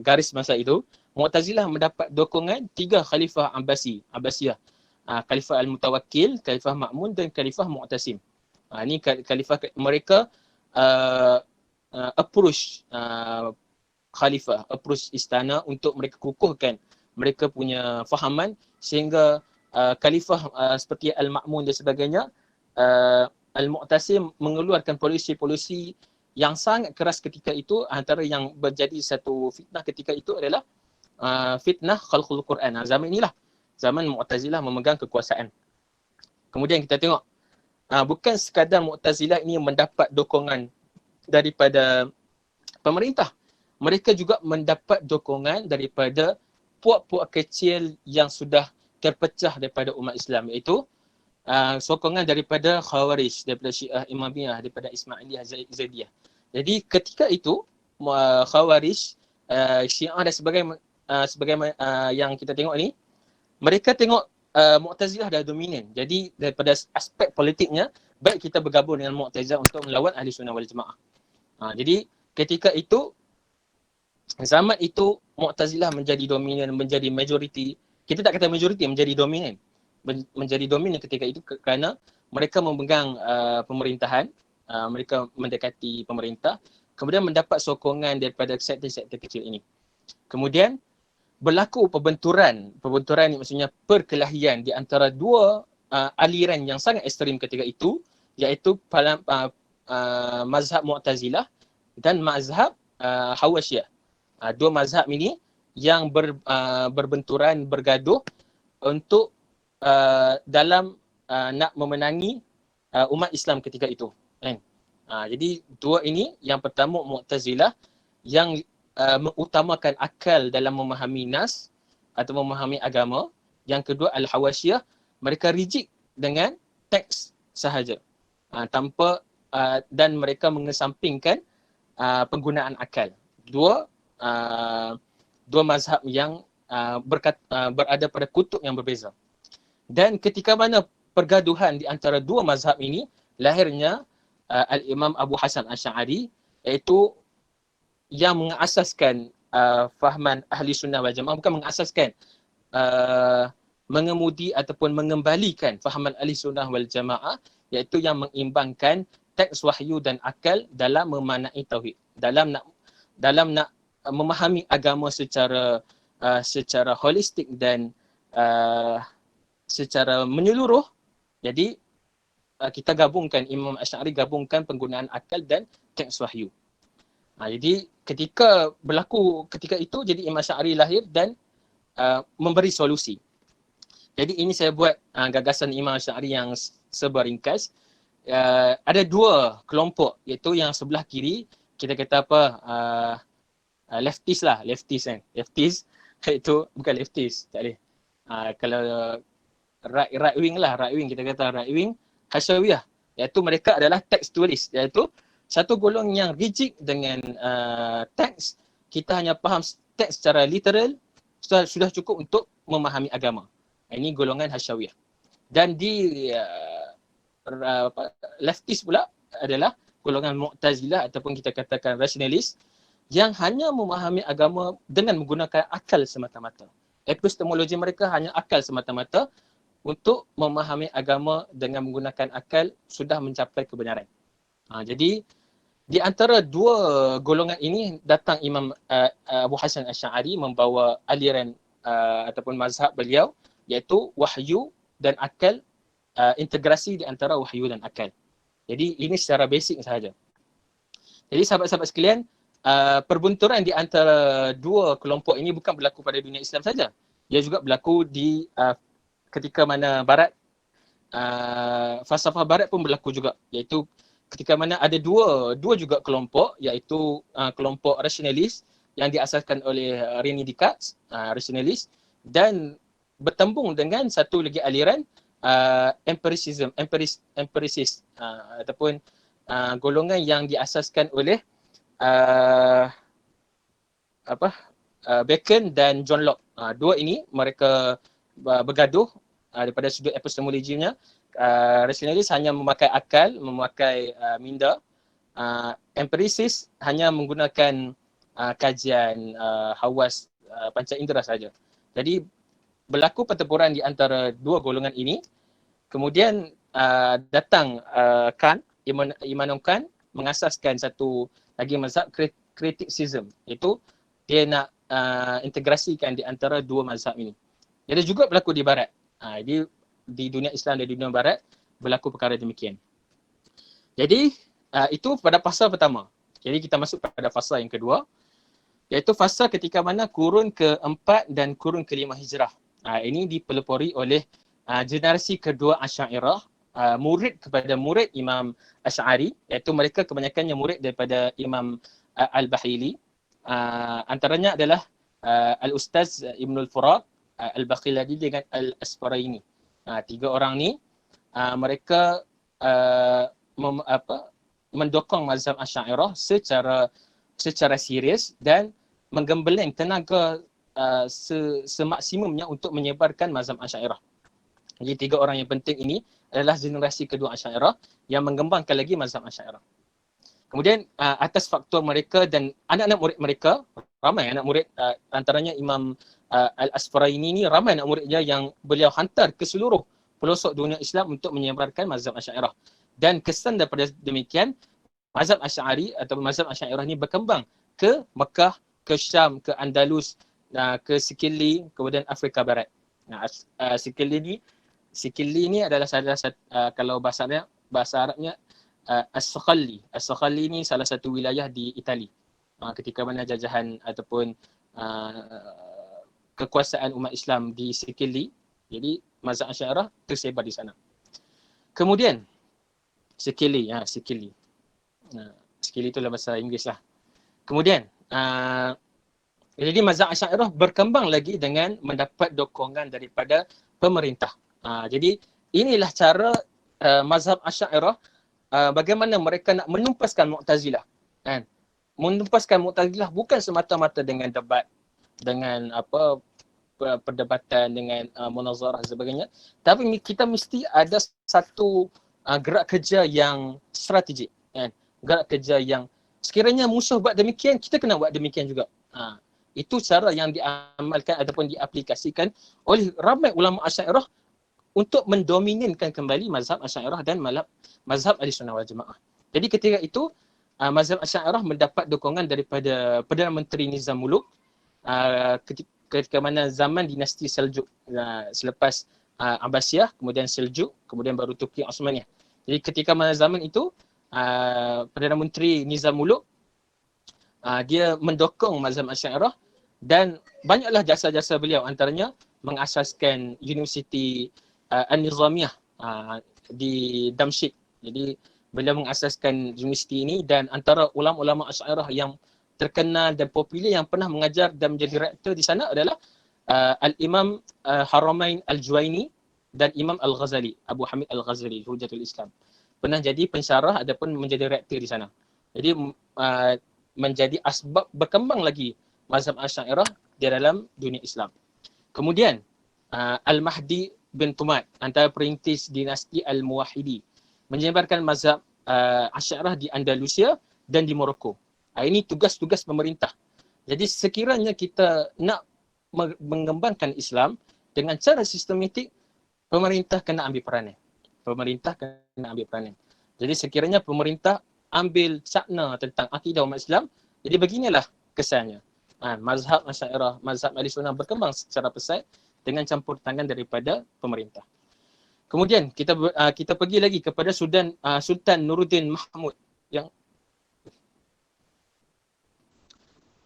garis masa itu. Mu'tazilah mendapat dokongan 3 khalifah Abbasiyah. Khalifah Al-Mutawakkil, Khalifah Ma'mun dan Khalifah Mu'tasim. Ini khalifah mereka approach approach istana untuk mereka kukuhkan mereka punya fahaman, sehingga khalifah seperti Al-Ma'mun dan sebagainya, Al-Mu'tasim mengeluarkan polisi-polisi yang sangat keras ketika itu. Antara yang menjadi satu fitnah ketika itu adalah fitnah khalqul Quran. Zaman inilah zaman Mu'tazilah memegang kekuasaan. Kemudian kita tengok, bukan sekadar Mu'tazilah ini mendapat dokongan daripada pemerintah, mereka juga mendapat dokongan daripada puak-puak kecil yang sudah terpecah daripada umat Islam, iaitu sokongan daripada Khawarij, daripada Syiah Imamiyah, daripada Ismailiyah, Zaidiyah. Jadi ketika itu Khawarij, Syiah dan sebagainya yang kita tengok ni, mereka tengok Mu'tazilah dah dominan. Jadi daripada aspek politiknya, baik kita bergabung dengan Mu'tazilah untuk melawan Ahli Sunnah wal Jamaah. Jadi ketika itu, zaman itu Mu'tazilah menjadi dominan, menjadi majoriti. Kita tak kata majoriti, menjadi dominan. Menjadi dominan ketika itu kerana mereka memegang pemerintahan, mereka mendekati pemerintah, kemudian mendapat sokongan daripada sektor-sektor kecil ini. Kemudian berlaku perbenturan ni maksudnya perkelahian di antara dua aliran yang sangat ekstrim ketika itu, iaitu mazhab Mu'tazilah dan mazhab Hawashiyah. Dua mazhab ini yang berbenturan, bergaduh untuk dalam nak memenangi umat Islam ketika itu. Jadi dua ini, yang pertama Mu'tazilah yang mengutamakan akal dalam memahami nas atau memahami agama. Yang kedua Al-Hawashiyah, mereka rigid dengan teks sahaja, tanpa dan mereka mengesampingkan penggunaan akal. Dua mazhab yang berada pada kutub yang berbeza. Dan ketika mana pergaduhan di antara dua mazhab ini, lahirnya Al-Imam Abu Hasan Asy'ari, iaitu yang mengasaskan fahaman Ahli Sunnah wal Jamaah, bukan mengasaskan, mengemudi ataupun mengembalikan fahaman Ahli Sunnah wal Jamaah, iaitu yang mengimbangkan teks wahyu dan akal dalam memaknai tauhid, dalam nak memahami agama secara holistik dan secara menyeluruh. Jadi kita gabungkan, Imam Asy'ari gabungkan penggunaan akal dan teks wahyu. Jadi ketika itu, jadi Imam Asy'ari lahir dan memberi solusi. Jadi ini saya buat gagasan Imam Asy'ari yang seberingkas. Ada dua kelompok, iaitu yang sebelah kiri, kita kata leftist kan. Leftist itu bukan leftist, tak boleh. Kalau right wing, kita kata right wing Hasyawiyah, iaitu mereka adalah tekstualis, iaitu satu golongan yang rigid dengan teks. Kita hanya faham teks secara literal, sudah cukup untuk memahami agama. Ini golongan Hasyawiyah. Dan di leftist pula adalah golongan Mu'tazilah ataupun kita katakan rasionalis, yang hanya memahami agama dengan menggunakan akal semata-mata. Epistemologi mereka hanya akal semata-mata. Untuk memahami agama dengan menggunakan akal sudah mencapai kebenaran. Jadi di antara dua golongan ini datang Imam Abu Hasan Asy'ari membawa aliran ataupun mazhab beliau, iaitu wahyu dan akal, integrasi di antara wahyu dan akal. Jadi ini secara basic sahaja. Jadi sahabat-sahabat sekalian, perbenturan di antara dua kelompok ini bukan berlaku pada dunia Islam saja. Ia juga berlaku di ketika mana Barat, falsafah Barat pun berlaku juga, iaitu ketika mana ada dua juga kelompok, iaitu kelompok rasionalis yang diasaskan oleh René Descartes, rasionalis, dan bertembung dengan satu lagi aliran empiricis, ataupun golongan yang diasaskan oleh Bacon dan John Locke. Dua ini mereka bergaduh daripada sudut epistemologinya. Rationalist hanya memakai akal, memakai minda. Empiricist hanya menggunakan kajian hawas panca indera saja. Jadi berlaku pertempuran di antara dua golongan ini. Kemudian datang Kant, Immanuel Kant mengasaskan satu lagi mazhab criticism, iaitu dia nak integrasikan di antara dua mazhab ini. Jadi juga berlaku di barat. Di dunia Islam dan di dunia barat berlaku perkara demikian. Jadi itu pada fasa pertama. Jadi kita masuk pada fasa yang kedua, iaitu fasa ketika mana kurun ke-4 dan kurun ke-5 Hijrah. Ini dipelopori oleh generasi kedua Asy'ariyah, murid kepada murid Imam Asy'ari, iaitu mereka kebanyakannya murid daripada Imam Al-Bahili. Antaranya adalah Al-Ustaz Ibnul Furat, Al-Baqillani dengan Al-Asfaraini. Tiga orang ni mereka mendokong mazhab Asy'ariyah secara serius dan menggembeleng tenaga semaksimumnya untuk menyebarkan mazhab Asy'ariyah. Jadi tiga orang yang penting ini adalah generasi kedua Asy'ariyah yang mengembangkan lagi mazhab Asy'ariyah. Kemudian atas faktor mereka dan anak-anak murid mereka, ramai anak murid, antaranya Imam Al-Asfaraini ni ramai anak muridnya yang beliau hantar ke seluruh pelosok dunia Islam untuk menyebarkan mazhab Asy'ariyah. Dan kesan daripada demikian, mazhab Asy'ari atau mazhab Asy'ariyah ni berkembang ke Mekah, ke Syam, ke Andalus, ke Sikili, kemudian Afrika Barat. Sikili ni adalah salah satu, kalau bahasa Arabnya As-Sakhalli. As-Sakhalli ni salah satu wilayah di Itali. Ketika mana jajahan ataupun kekuasaan umat Islam di Sikili, jadi mazhab Asy'ariyah tersebar di sana. Kemudian Sikili itu dalam bahasa Inggeris lah. Kemudian jadi mazhab Asy'ariyah berkembang lagi dengan mendapat dokongan daripada pemerintah. Jadi inilah cara mazhab Asy'ariyah bagaimana mereka nak menumpaskan Mu'tazilah. Kan? Menumpaskan Mu'tazilah bukan semata-mata dengan debat, dengan perdebatan, dengan munazarah dan sebagainya, tapi kita mesti ada satu gerak kerja yang strategik, kan? Gerak kerja yang sekiranya musuh buat demikian, kita kena buat demikian juga. Itu cara yang diamalkan ataupun diaplikasikan oleh ramai ulama Asy'ariyah untuk mendominankan kembali mazhab Asy'ariyah dan mazhab Ahlussunnah wal Jamaah. Jadi ketika itu mazhab Asy'ariyah mendapat dokongan daripada Perdana Menteri Nizam Muluk ketika mana zaman dinasti Seljuk, selepas Abbasiyah, kemudian Seljuk, kemudian baru Turki Osmaniyah. Jadi ketika mana zaman itu Perdana Menteri Nizam Muluk dia mendokong mazhab Asy'ariyah dan banyaklah jasa-jasa beliau, antaranya mengasaskan Universiti An-Nizamiyah di Damsyik. Jadi beliau mengasaskan universiti ini dan antara ulama-ulama Asy'ariyah yang terkenal dan popular yang pernah mengajar dan menjadi rektor di sana adalah Al-Imam Haramain Al-Juwaini dan Imam Al-Ghazali, Abu Hamid Al-Ghazali, Hujjatul Islam. Pernah jadi pensyarah ataupun menjadi rektor di sana. Jadi menjadi asbab berkembang lagi mazhab Asy'ariyah di dalam dunia Islam. Kemudian Al-Mahdi bin Tumad, antara perintis dinasti Al-Muwahhidi, menyebarkan mazhab Asy'ariyah di Andalusia dan di Morocco. Ini tugas-tugas pemerintah. Jadi sekiranya kita nak mengembangkan Islam dengan cara sistematik, pemerintah kena ambil peranan. Jadi sekiranya pemerintah ambil sakna tentang akidah umat Islam, jadi beginilah kesannya. Mazhab Asy'ariyah, mazhab Ahlussunnah berkembang secara pesat dengan campur tangan daripada pemerintah. Kemudian kita pergi lagi kepada Sultan Nuruddin Mahmud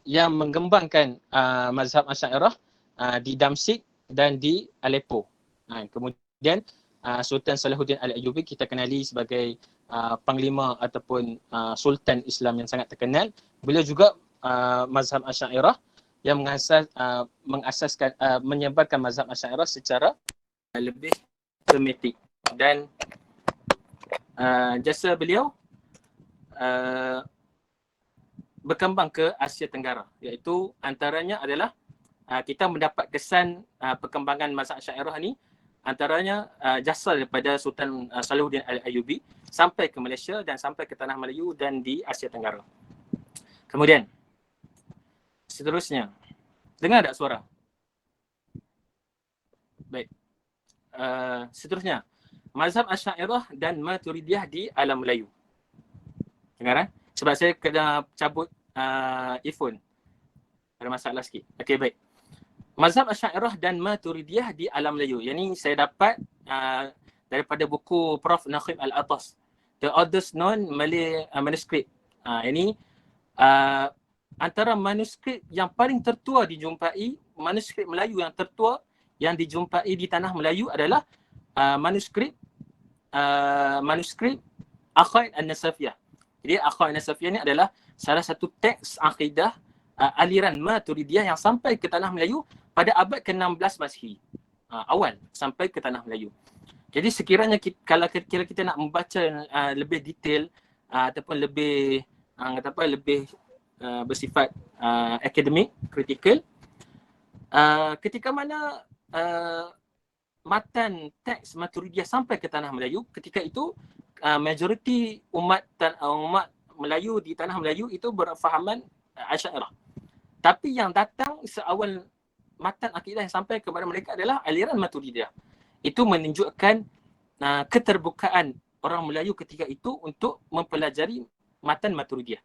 yang mengembangkan mazhab Asy'ariyah di Damsyik dan di Aleppo. Kemudian Sultan Salahuddin Al-Ayyubi kita kenali sebagai panglima ataupun sultan Islam yang sangat terkenal. Beliau juga mazhab Asy'ariyah yang mengasaskan menyebarkan mazhab Asy'ariyah secara lebih sistematik dan jasa beliau berkembang ke Asia Tenggara, iaitu antaranya adalah kita mendapat kesan perkembangan mazhab Asy'ariyah ni antaranya jasa daripada Sultan Salahuddin Al-Ayyubi sampai ke Malaysia dan sampai ke tanah Melayu dan di Asia Tenggara. Kemudian seterusnya, dengar tak suara? Baik. Seterusnya, mazhab Asy'ariyah dan Maturidiyah di alam Melayu. Dengar sebab saya kena cabut earphone. Ada masalah sikit. Okey, baik. Mazhab Asy'ariyah dan Maturidiyah di alam Melayu. Yang ni saya dapat daripada buku Prof. Nakhim Al-Atas, The Oldest Known Malay Manuscript. Yang ni antara manuskrip yang paling tertua dijumpai, manuskrip Melayu yang tertua yang dijumpai di tanah Melayu adalah manuskrip Aqaid An-Nasafiyah. Jadi Aqaid An-Nasafiyah ni adalah salah satu teks akidah aliran Maturidiyah yang sampai ke tanah Melayu pada abad ke-16 Masihi. Awal sampai ke tanah Melayu. Jadi sekiranya kalau kita nak membaca lebih detail ataupun lebih lebih bersifat akademik, kritikal, ketika mana matan teks Maturidiyah sampai ke tanah Melayu, ketika itu majoriti umat Melayu di tanah Melayu itu berfahaman Asy'ariyah. Tapi yang datang seawal matan akidah yang sampai kepada mereka adalah aliran Maturidiyah. Itu menunjukkan keterbukaan orang Melayu ketika itu untuk mempelajari matan Maturidiyah.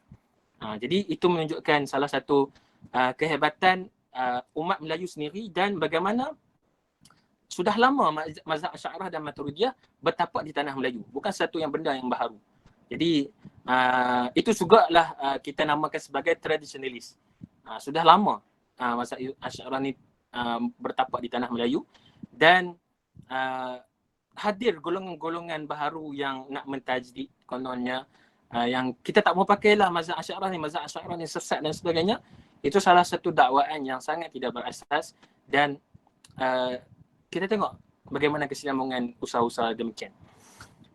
Jadi itu menunjukkan salah satu kehebatan umat Melayu sendiri dan bagaimana sudah lama mazhab Asy'ariyah dan Maturidiyah bertapak di tanah Melayu. Bukan satu yang benda yang baru. Jadi itu juga lah kita namakan sebagai tradisionalis. Sudah lama mazhab Asy'ariyah ni bertapak di tanah Melayu dan hadir golongan-golongan baru yang nak mentajdid kononnya, yang kita tak mau pakailah mazhab Asy'ariyah ni sesat dan sebagainya. Itu salah satu dakwaan yang sangat tidak berasas dan kita tengok bagaimana kesinambungan usaha-usaha demikian.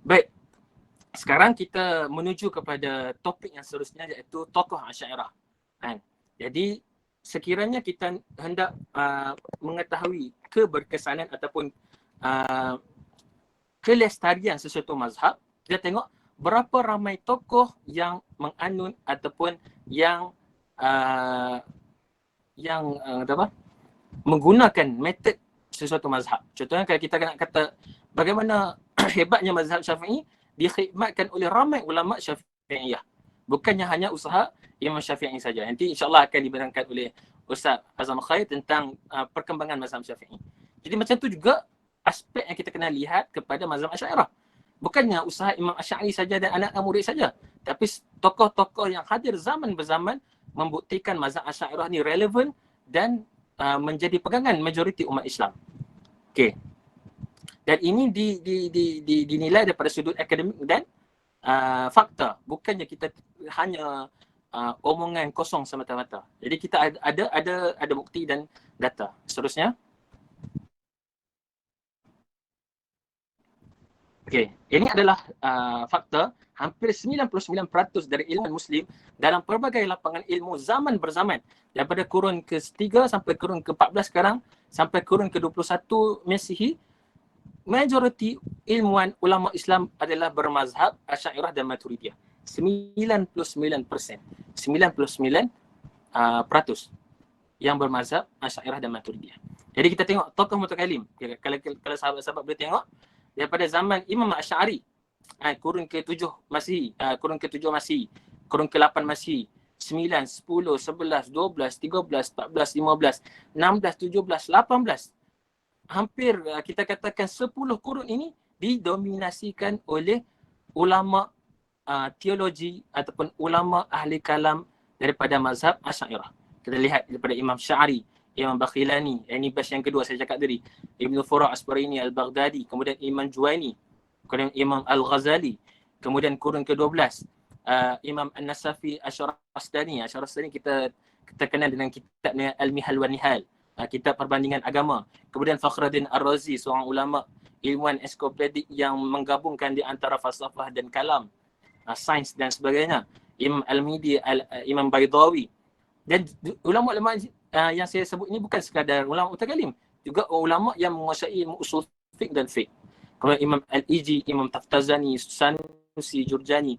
Baik, sekarang kita menuju kepada topik yang seterusnya iaitu tokoh Asy'ariyah. Jadi sekiranya kita hendak mengetahui keberkesanan ataupun kelestarian sesuatu mazhab, kita tengok berapa ramai tokoh yang menganut ataupun yang menggunakan metod sesuatu mazhab. Contohnya kalau kita nak kata bagaimana hebatnya mazhab Syafi'i dikhidmatkan oleh ramai ulama Syafi'iyah. Bukannya hanya usaha Imam Syafi'i saja. Nanti insya-Allah akan diberangkat oleh Ustaz Azam Khair tentang perkembangan mazhab Syafi'i. Jadi macam tu juga aspek yang kita kena lihat kepada mazhab Asy'ariyah. Bukannya usaha Imam Asy'ari saja dan anak murid saja, tapi tokoh-tokoh yang hadir zaman berzaman membuktikan mazhab Asy'ariyah ni relevan dan menjadi pegangan majoriti umat Islam. Okey. Dan ini dinilai daripada sudut akademik dan fakta. Bukannya kita hanya omongan kosong semata-mata. Jadi kita ada bukti dan data. Seterusnya. Okey, ini adalah fakta. Hampir 99% dari ilmuwan Muslim dalam pelbagai lapangan ilmu zaman berzaman, daripada kurun ke-3 sampai kurun ke-14 sekarang, sampai kurun ke-21 Masihi, majoriti ilmuwan ulama Islam adalah bermazhab Asy'ariyah dan Maturidiyah. 99%. 99% yang bermazhab Asy'ariyah dan Maturidiyah. Jadi kita tengok tokoh mutakalim. Kalau sahabat-sahabat boleh tengok daripada zaman Imam Asy'ari, kurun ke-7 Masihi, kurun ke-7 Masihi, kurun ke-8 Masihi, 9, 10, 11, 12, 13, 14, 15, 16, 17, 18. Hampir kita katakan 10 kurun ini didominasikan oleh ulama teologi ataupun ulama ahli kalam daripada mazhab Asy'ariyah. Kita lihat daripada Imam Sya'ri, Imam Bakhilani, ini batch yang kedua saya cakap tadi, Ibn Fura' Asbarini Al-Baghdadi, kemudian Imam Juwaini, kemudian Imam Al-Ghazali, kemudian kurun ke-12 Imam An-Nasafi Asy-Syarastani. Asy-Syarastani kita kenal dengan kitabnya Al-Mihal wa Nihal, kitab perbandingan agama. Kemudian Fakhruddin Ar-Razi, seorang ulama ilmuwan ensiklopedik yang menggabungkan di antara falsafah dan kalam, sains dan sebagainya. Imam Al-Midi, Imam Baydawi, dan ulama-ulama yang saya sebut ini bukan sekadar ulama mutakalim, juga ulama yang menguasai ilmu usul fiqh dan fiqh. Kemudian Imam Al-Iji, Imam Taftazani, Sanusi, Jurjani,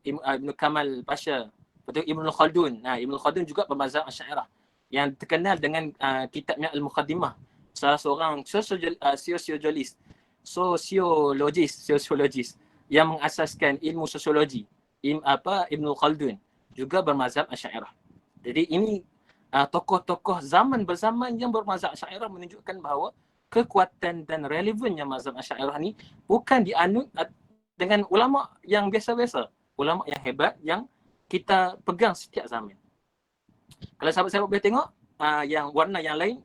Ibn Kamal Pasha, betul, Ibn Khaldun. Ibn Khaldun juga pemazhab Asy'ariyah yang terkenal dengan kitabnya Al-Muqaddimah. Salah seorang sosiologis yang mengasaskan ilmu sosiologi, Ibn Khaldun, juga bermazhab Asy'ariyah. Jadi ini tokoh-tokoh zaman berzaman yang bermazhab Asy'ariyah menunjukkan bahawa kekuatan dan relevannya mazhab Asy'ariyah ni bukan dianut dengan ulama yang biasa-biasa, ulama yang hebat yang kita pegang setiap zaman. Kalau sahabat-sahabat boleh tengok yang warna yang lain,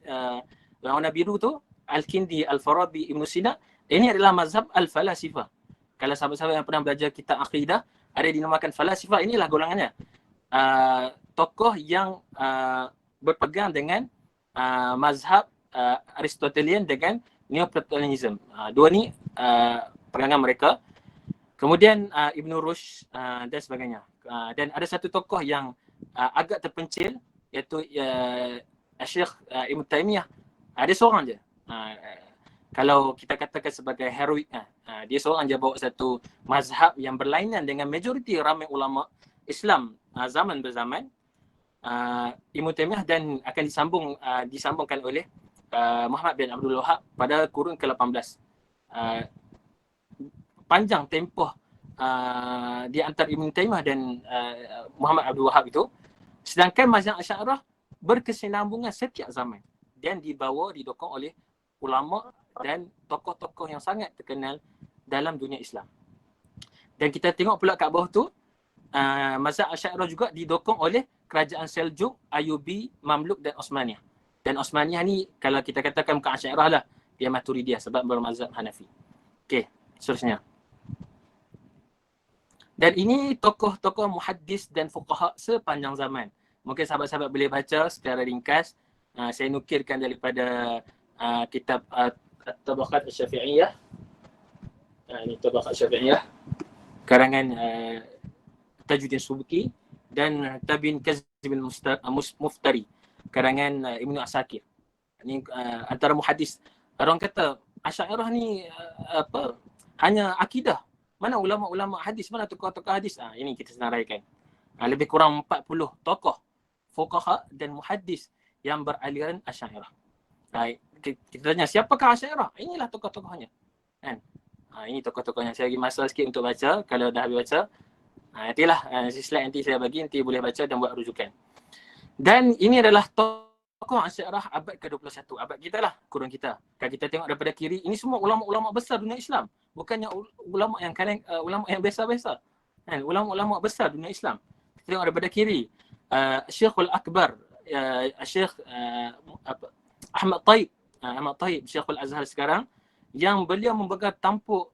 warna biru tu Al-Kindi, Al-Farabi, Ibn Sina, ini adalah mazhab Al-Falasifah. Kalau sahabat-sahabat yang pernah belajar kitab akidah, ada dinamakan falasifah, inilah golongannya. Tokoh yang berpegang dengan mazhab Aristotelian dengan Neoplatonism. Dua ni pegangan mereka. Kemudian Ibn Rushd dan sebagainya. Dan ada satu tokoh yang agak terpencil, iaitu Syekh Ibn Taymiyah. Dia seorang je. Kalau kita katakan sebagai heroik, dia seorang je bawa satu mazhab yang berlainan dengan majoriti ramai ulama Islam zaman berzaman. Ibn Taymiyah dan akan disambungkan oleh Muhammad bin Abdul Wahab pada kurun ke-18. Panjang tempoh di antara Ibn Taymiyah dan Muhammad Abdul Wahab itu. Sedangkan mazhab Asy'ariyah berkesinambungan setiap zaman dan didokong oleh ulama dan tokoh-tokoh yang sangat terkenal dalam dunia Islam. Dan kita tengok pula kat bawah tu, mazhab Asy'ariyah juga didokong oleh kerajaan Seljuk, Ayubi, Mamluk dan Osmaniyah. Dan Osmaniyah ni kalau kita katakan bukan Asy'ariyah lah, dia Maturidiyah sebab bermazhab Hanafi. Okey, seterusnya. Dan ini tokoh-tokoh muhaddis dan fuqaha sepanjang zaman. Mungkin sahabat-sahabat boleh baca secara ringkas. Saya nukilkan daripada kitab Tabaqat Asy-Syafi'iyah. Ini Tabaqat Asy-Syafi'iyah karangan Tajuddin Subki, dan Tabin Kazim Muftari karangan Ibnu Asakir. Ini antara muhaddis. Orang kata Asy'ariyah ni hanya akidah. Mana ulama-ulama hadis, mana tokoh-tokoh hadis? Ini kita senaraikan. Lebih kurang 40 tokoh fuqaha dan muhaddis yang beraliran Asy'ariyah. Kita tanya siapakah Asy'ariyah? Inilah tokoh-tokohnya. Kan? Ini tokoh-tokohnya. Saya bagi masa sikit untuk baca. Kalau dah habis baca, nantilah slide nanti saya bagi, nanti boleh baca dan buat rujukan. Dan ini adalah tokoh Asy'ariyah abad ke-21, abad kita lah, kurun kita. Kalau kita tengok daripada kiri, ini semua ulama-ulama besar dunia Islam. Bukannya ulama yang ulama yang biasa-biasa. Kan? Ulama-ulama besar dunia Islam. Kita tengok daripada kiri, Syekhul Akbar, Syekh Ahmad Taib, Syekhul Azhar sekarang, yang beliau memegang tampuk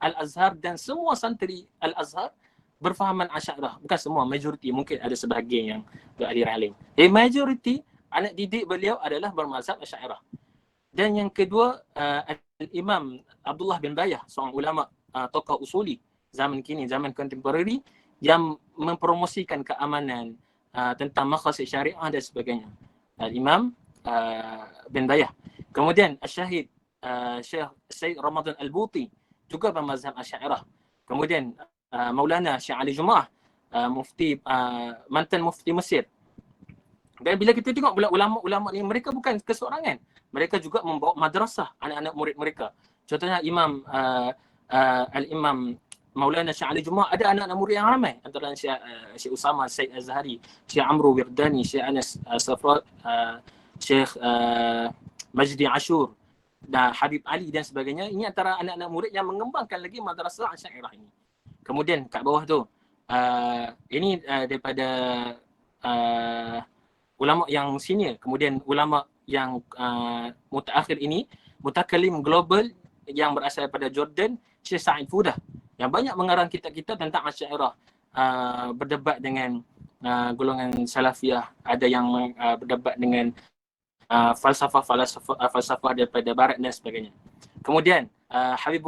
Al-Azhar, dan semua santri Al-Azhar berfahaman Asy'ariyah. Bukan semua, majoriti, mungkin ada sebahagian yang beraliran lain. Jadi majoriti anak didik beliau adalah bermazhab Asy'ariyah. Dan yang kedua, Al-Imam Abdullah bin Bayah, seorang ulama tokoh usuli zaman kini, zaman kontemporari, yang mempromosikan keamanan tentang maqasid syariah dan sebagainya. Al-Imam bin Bayah. Kemudian Syahid Syekh Said Ramadan Al-Buti juga bermazhab Asy'ariyah. Kemudian Maulana Syekh Ali Jumaah, mantan mufti Mesir. Dan bila kita tengok pula ulama-ulama ni, mereka bukan keseorangan. Mereka juga membawa madrasah anak-anak murid mereka. Contohnya Al-Imam Maulana Syekh Ali Jumaah ada anak-anak murid yang ramai. Antara Syekh Usama Said Azhari, Syekh Amru Wirdani, Syekh Anas Safrat, Syekh Majdi Ashur, dan Habib Ali dan sebagainya. Ini antara anak-anak murid yang mengembangkan lagi madrasah Asy'ariyah ini. Kemudian kat bawah tu, ini daripada ulama yang senior. Kemudian ulama yang mutaakhir ini, mutakalim global yang berasal daripada Jordan, Syekh Sa'id Fudah, yang banyak mengarang kitab-kitab tentang Asy'ariyah, berdebat dengan golongan Salafiyah, ada yang berdebat dengan falsafah daripada barat dan sebagainya. Kemudian Habib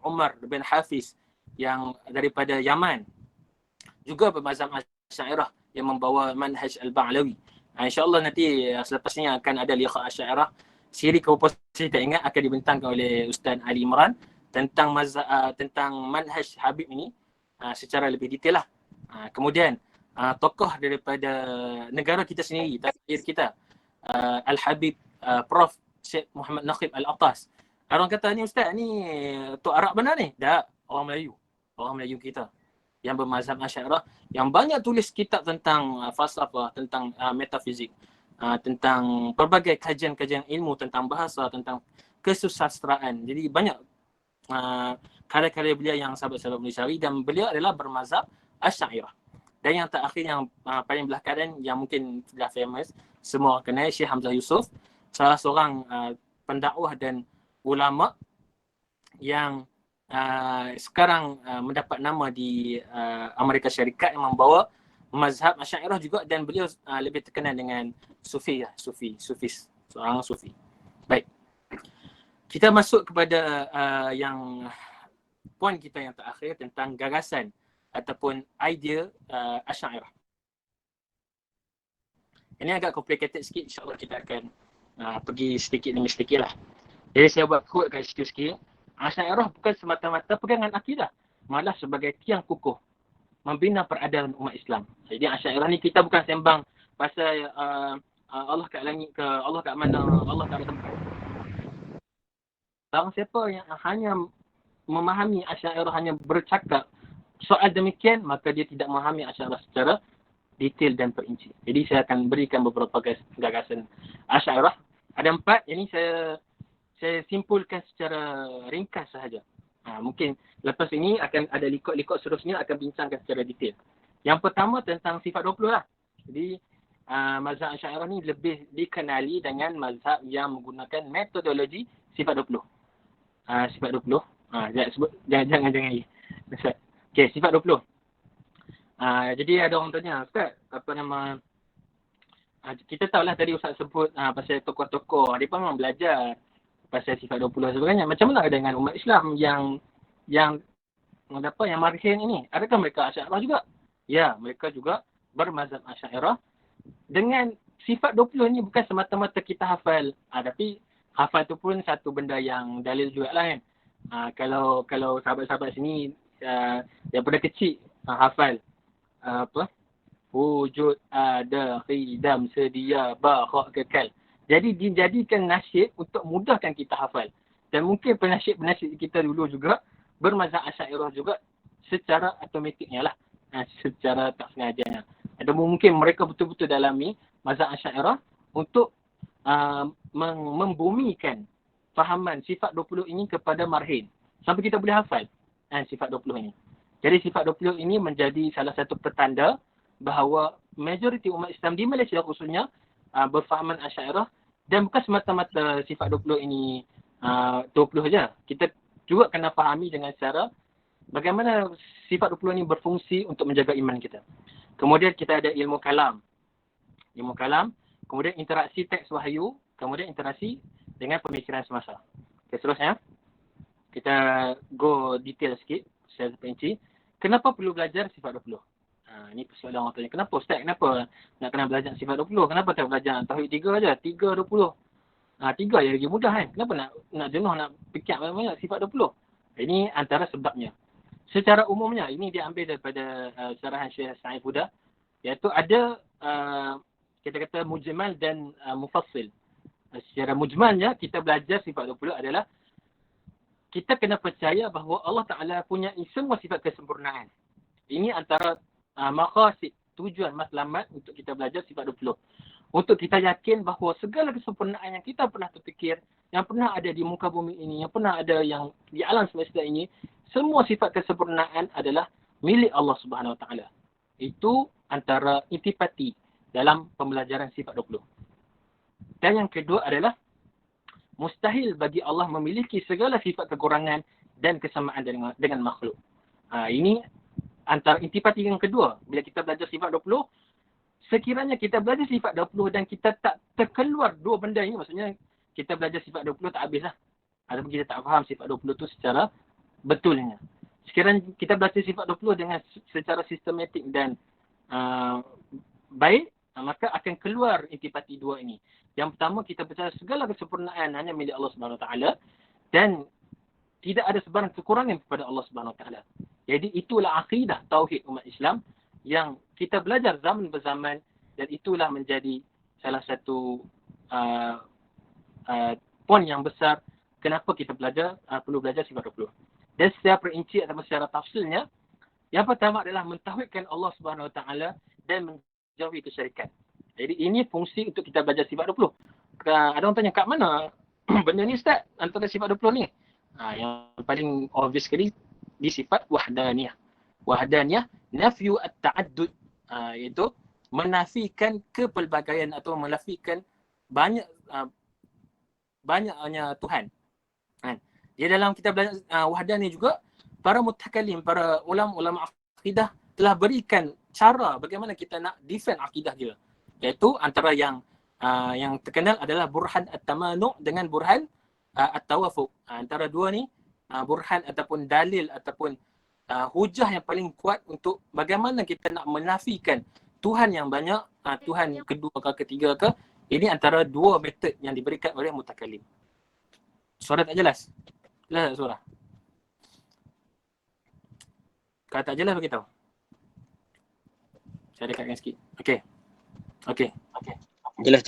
Umar bin Hafiz yang daripada Yaman juga bermazhab Asy'ariyah, yang membawa manhaj Al-Ba'lawi. InsyaAllah nanti selepas ni akan ada liqa Asy'ariyah. Siri komposisi tak ingat akan dibentangkan oleh Ustaz Ali Imran tentang tentang manhaj Habib ini secara lebih detail lah. Kemudian tokoh daripada negara kita sendiri, takdir kita, Al-Habib Prof. Syekh Muhammad Naqib Al-Attas. Orang kata ni Ustaz ni Tok Arab benar ni? Tak, orang Melayu. Orang Melayu kita yang bermazhab Asy'ariyah, yang banyak tulis kitab tentang falsafah, tentang metafizik, tentang pelbagai kajian-kajian ilmu, tentang bahasa, tentang kesusastraan. Jadi banyak karya-karya beliau yang sahabat-sahabat boleh cari, dan beliau adalah bermazhab Asy'ariyah. Dan yang terakhir yang paling belakangan yang mungkin sudah famous, semua orang kenal, Syekh Hamzah Yusof, salah seorang pendakwah dan ulama yang sekarang mendapat nama di Amerika Syarikat, yang membawa mazhab Asy'ariyah juga, dan beliau lebih terkenal dengan Sufi, seorang Sufi. Baik. Kita masuk kepada yang poin kita yang terakhir tentang gagasan ataupun idea Asy'ariyah. Ini agak complicated sikit, insyaAllah kita akan pergi sedikit demi sedikit lah. Jadi saya buat quote kat situ sikit. Asy'ariyah bukan semata-mata pegangan akidah, malah sebagai tiang kukuh membina peradaban umat Islam. Jadi Asy'ariyah ni kita bukan sembang pasal Allah kat langit ke, Allah kat mana, Allah kat tempat. Barang siapa yang hanya memahami Asy'ariyah, hanya bercakap soal demikian, maka dia tidak memahami Asy'ariyah secara detail dan perinci. Jadi saya akan berikan beberapa gagasan Asy'ariyah. Ada 4, ini saya simpulkan secara ringkas sahaja. Mungkin lepas ini akan ada likot-likot seterusnya akan bincangkan secara detail. Yang pertama tentang sifat 20 lah. Jadi mazhab Asy'ariyah ni lebih dikenali dengan mazhab yang menggunakan metodologi sifat 20. Sifat 20. Jangan lagi. Okey, sifat 20. Jadi ada orang tanya, Ustaz, apa nama, kita tahulah tadi Ustaz sebut pasal tokoh-tokoh, dia pun memang belajar pasal sifat 20 sebagainya. Macam mana dengan umat Islam yang marhin ini? Adakah mereka Asy'ariyah juga? Ya, mereka juga bermazhab Asy'ariyah. Dengan sifat 20 ni bukan semata-mata kita hafal, tapi hafal tu pun satu benda yang dalil jugalah kan. Kalau sahabat-sahabat sini daripada kecil hafal wujud ada khidam sedia bakhak kekal. Jadi dijadikan nasyid untuk mudahkan kita hafal. Dan mungkin penasyid-penasyid kita dulu juga bermazhab Asy'ariyah juga secara automatiknya lah. Secara tak sengajanya. Ada mungkin mereka betul-betul dalami mazhab Asy'ariyah untuk membumikan fahaman sifat 20 ini kepada marhin. Sampai kita boleh hafal sifat 20 ini. Jadi sifat 20 ini menjadi salah satu petanda bahawa majoriti umat Islam di Malaysia khususnya berfahaman Asy'ariyah, dan bukan semata-mata sifat 20 ini 20 saja. Kita juga kena fahami dengan cara bagaimana sifat 20 ini berfungsi untuk menjaga iman kita. Kemudian kita ada ilmu kalam. Kemudian interaksi teks wahyu, kemudian interaksi dengan pemikiran semasa. Okay, seterusnya kita go detail sikit secara perinci. Kenapa perlu belajar sifat 20? Ini persoalan orang tanya. Kenapa Ustaz? Kenapa nak kena belajar sifat 20? Kenapa tak belajar Tauhid 3 aja? 3, 20. 3 yang lagi mudah kan? Kenapa nak jenuh nak fikir banyak-banyak sifat 20? Ini antara sebabnya. Secara umumnya, ini diambil daripada syarahan Syekh Sa'id Huda, iaitu ada kita kata mujmal dan mufassil. Secara mujmalnya, kita belajar sifat 20 adalah kita kena percaya bahawa Allah Ta'ala punya semua sifat kesempurnaan. Ini antara maqasid, tujuan matlamat untuk kita belajar sifat 20. Untuk kita yakin bahawa segala kesempurnaan yang kita pernah terfikir, yang pernah ada di muka bumi ini, yang pernah ada yang di alam semesta ini, semua sifat kesempurnaan adalah milik Allah Subhanahu Wa Ta'ala. Itu antara intipati dalam pembelajaran sifat 20. Dan yang kedua adalah mustahil bagi Allah memiliki segala sifat kekurangan dan kesamaan dengan makhluk. Ini antara intipati yang kedua. Bila kita belajar sifat 20, sekiranya kita belajar sifat 20 dan kita tak terkeluar dua benda ini, maksudnya kita belajar sifat 20 tak habislah. Ataupun kita tak faham sifat 20 tu secara betulnya. Sekiranya kita belajar sifat 20 dengan secara sistematik dan baik, maka akan keluar intipati dua ini. Yang pertama, kita percaya segala kesempurnaan hanya milik Allah Subhanahu Wa Taala dan tidak ada sebarang kekurangan kepada Allah Subhanahu Wa Taala. Jadi itulah akidah tauhid umat Islam yang kita belajar zaman berzaman, dan itulah menjadi salah satu poin yang besar kenapa kita perlu belajar sifat 20. Dan secara perinci atau secara tafsilnya, yang pertama adalah mentauhidkan Allah Subhanahu Wa Taala dan menjauhi kesyirikan. Jadi ini fungsi untuk kita belajar sifat 20. Ada orang tanya, kat mana benda ni Ustaz antara sifat 20 ni? Yang paling obvious sekali di sifat wahdaniyah. Wahdaniyah nafyu at-ta'addud, iaitu menafikan kepelbagaian atau menafikan banyaknya Tuhan. Di dalam kita belajar wahdaniyah juga, para mutakallim, para ulama-ulama akidah telah berikan cara bagaimana kita nak defend akidah dia. Iaitu antara yang terkenal adalah burhan at-tamanu' dengan burhan at-tawafuq. Antara dua ni, burhan ataupun dalil ataupun hujah yang paling kuat untuk bagaimana kita nak menafikan Tuhan yang banyak, Tuhan kedua ke ketiga ke. Ini antara dua metod yang diberikan oleh mutakallim. Suara tak jelas? Jelas tak suara? Kalau tak jelas beritahu. Saya dekatkan sikit. Okey. Jelas.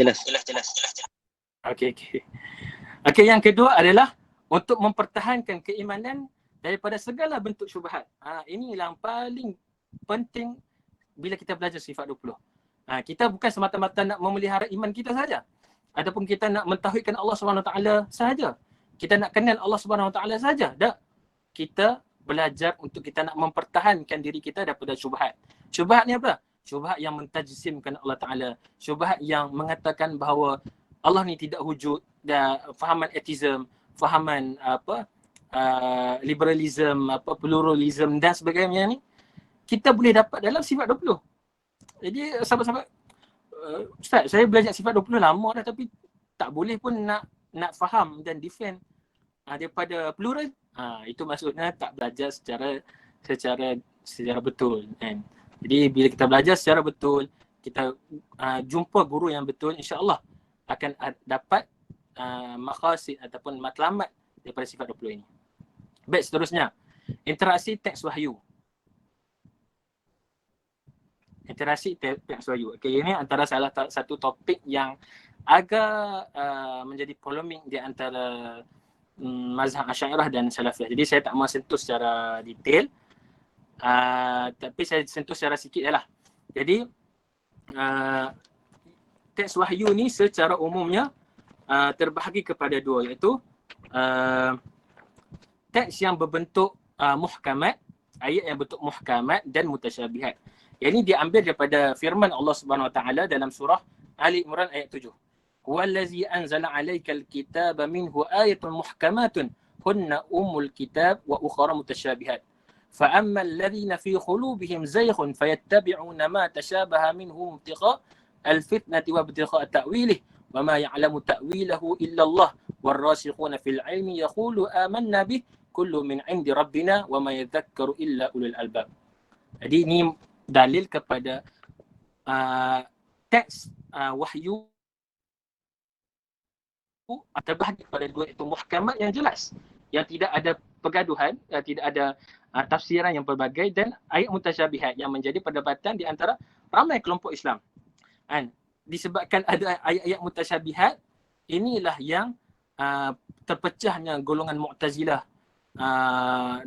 Okey, yang kedua adalah untuk mempertahankan keimanan daripada segala bentuk syubhat. Inilah yang paling penting bila kita belajar sifat 20. Kita bukan semata-mata nak memelihara iman kita saja, ataupun kita nak mentauhidkan Allah Subhanahu Wa Taala saja. Kita nak kenal Allah Subhanahu Wa Taala saja. Tak. Kita belajar untuk kita nak mempertahankan diri kita daripada syubhat. Syubhat ni apa? Syubhat yang mentajsimkan Allah Taala, syubhat yang mengatakan bahawa Allah ni tidak wujud, dan fahaman atheism, fahaman liberalism, pluralism dan sebagainya ni kita boleh dapat dalam sifat 20. Jadi sahabat-sahabat, Ustaz, saya belajar sifat 20 lama dah tapi tak boleh pun nak faham dan defend daripada plural. Itu maksudnya tak belajar secara betul kan. Jadi bila kita belajar secara betul, kita jumpa guru yang betul, insya-Allah akan dapat maqasid ataupun matlamat daripada sifat 20 ini. Baik, seterusnya, interaksi teks wahyu. Interaksi teks wahyu. Okay, ini antara salah satu topik yang agak menjadi polemik di antara mazhab Asy'ariyah dan Salafiyah. Jadi saya tak mahu sentuh secara detail, tapi saya sentuh secara sikit lah. Jadi teks wahyu ni secara umumnya terbahagi kepada dua, iaitu teks yang berbentuk muhkamat, ayat yang berbentuk muhkamat dan mutasyabihat. Yang ini diambil daripada firman Allah Subhanahu Wa Taala dalam surah Ali Imran ayat 7. Huwallazi anzala 'alaikal kitaba minhu ayatun muhkamatun hunna ummul kitab wa ukhra mutasyabihat. Fa ammal ladzina fi qulubihim zayghun fayattabi'una ma tashabaha minhu ibtigha' al-fitnati wa ibtigha' ta'wilih wa ma ya'lamu ta'wilahu illa Allah warrasikhuna fil 'ilmi yaqulu amanna bih kullu min 'indi rabbina wa ma yadhakkaru illa ulul albab. Jadi ini dalil kepada teks wahyu terbahagi pada dua, itu muhkamat yang jelas, yang tidak ada pergaduhan, tidak ada tafsiran yang pelbagai, dan ayat mutasyabihat yang menjadi perdebatan di antara ramai kelompok Islam. Disebabkan ada ayat-ayat mutasyabihat, inilah yang terpecahnya golongan Mu'tazilah,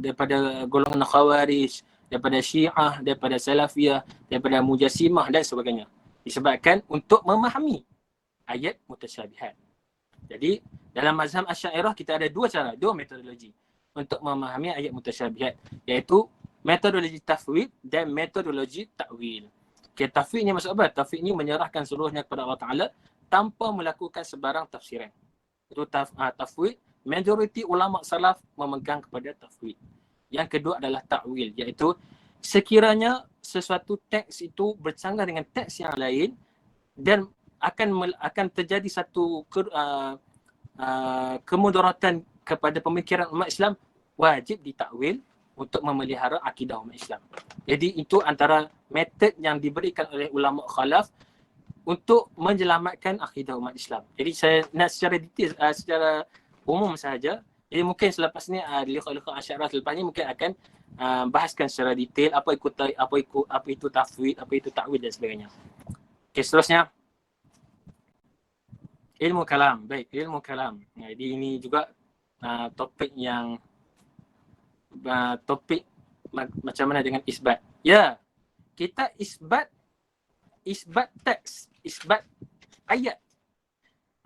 daripada golongan Khawarij, daripada Syiah, daripada Salafiyah, daripada Mujassimah dan sebagainya. Disebabkan untuk memahami ayat mutasyabihat. Jadi dalam mazhab Asy'ariyah kita ada dua cara, dua metodologi untuk memahami ayat mutasyabihat, iaitu metodologi tafwid dan metodologi ta'wil. Okay, tafwid ni maksud apa? Tafwid ni menyerahkan seluruhnya kepada Allah Ta'ala tanpa melakukan sebarang tafsiran. Itu tafwid. Majoriti ulama salaf memegang kepada tafwid. Yang kedua adalah ta'wil, iaitu sekiranya sesuatu teks itu bercanggah dengan teks yang lain dan akan terjadi satu kemudaratan kepada pemikiran umat Islam, wajib ditakwil untuk memelihara akidah umat Islam. Jadi itu antara metod yang diberikan oleh ulama khalaf untuk menyelamatkan akidah umat Islam. Jadi saya nak secara detail, secara umum sahaja. Jadi mungkin selepas ni liqa-liqa Asy'ariyah selepas ni mungkin akan bahaskan secara detail apa itu tafwid, apa itu ta'wil dan sebagainya. Okey, seterusnya ilmu kalam. Baik, ilmu kalam. Jadi ini juga topik yang macam mana dengan isbat. Ya, kita isbat teks, isbat ayat.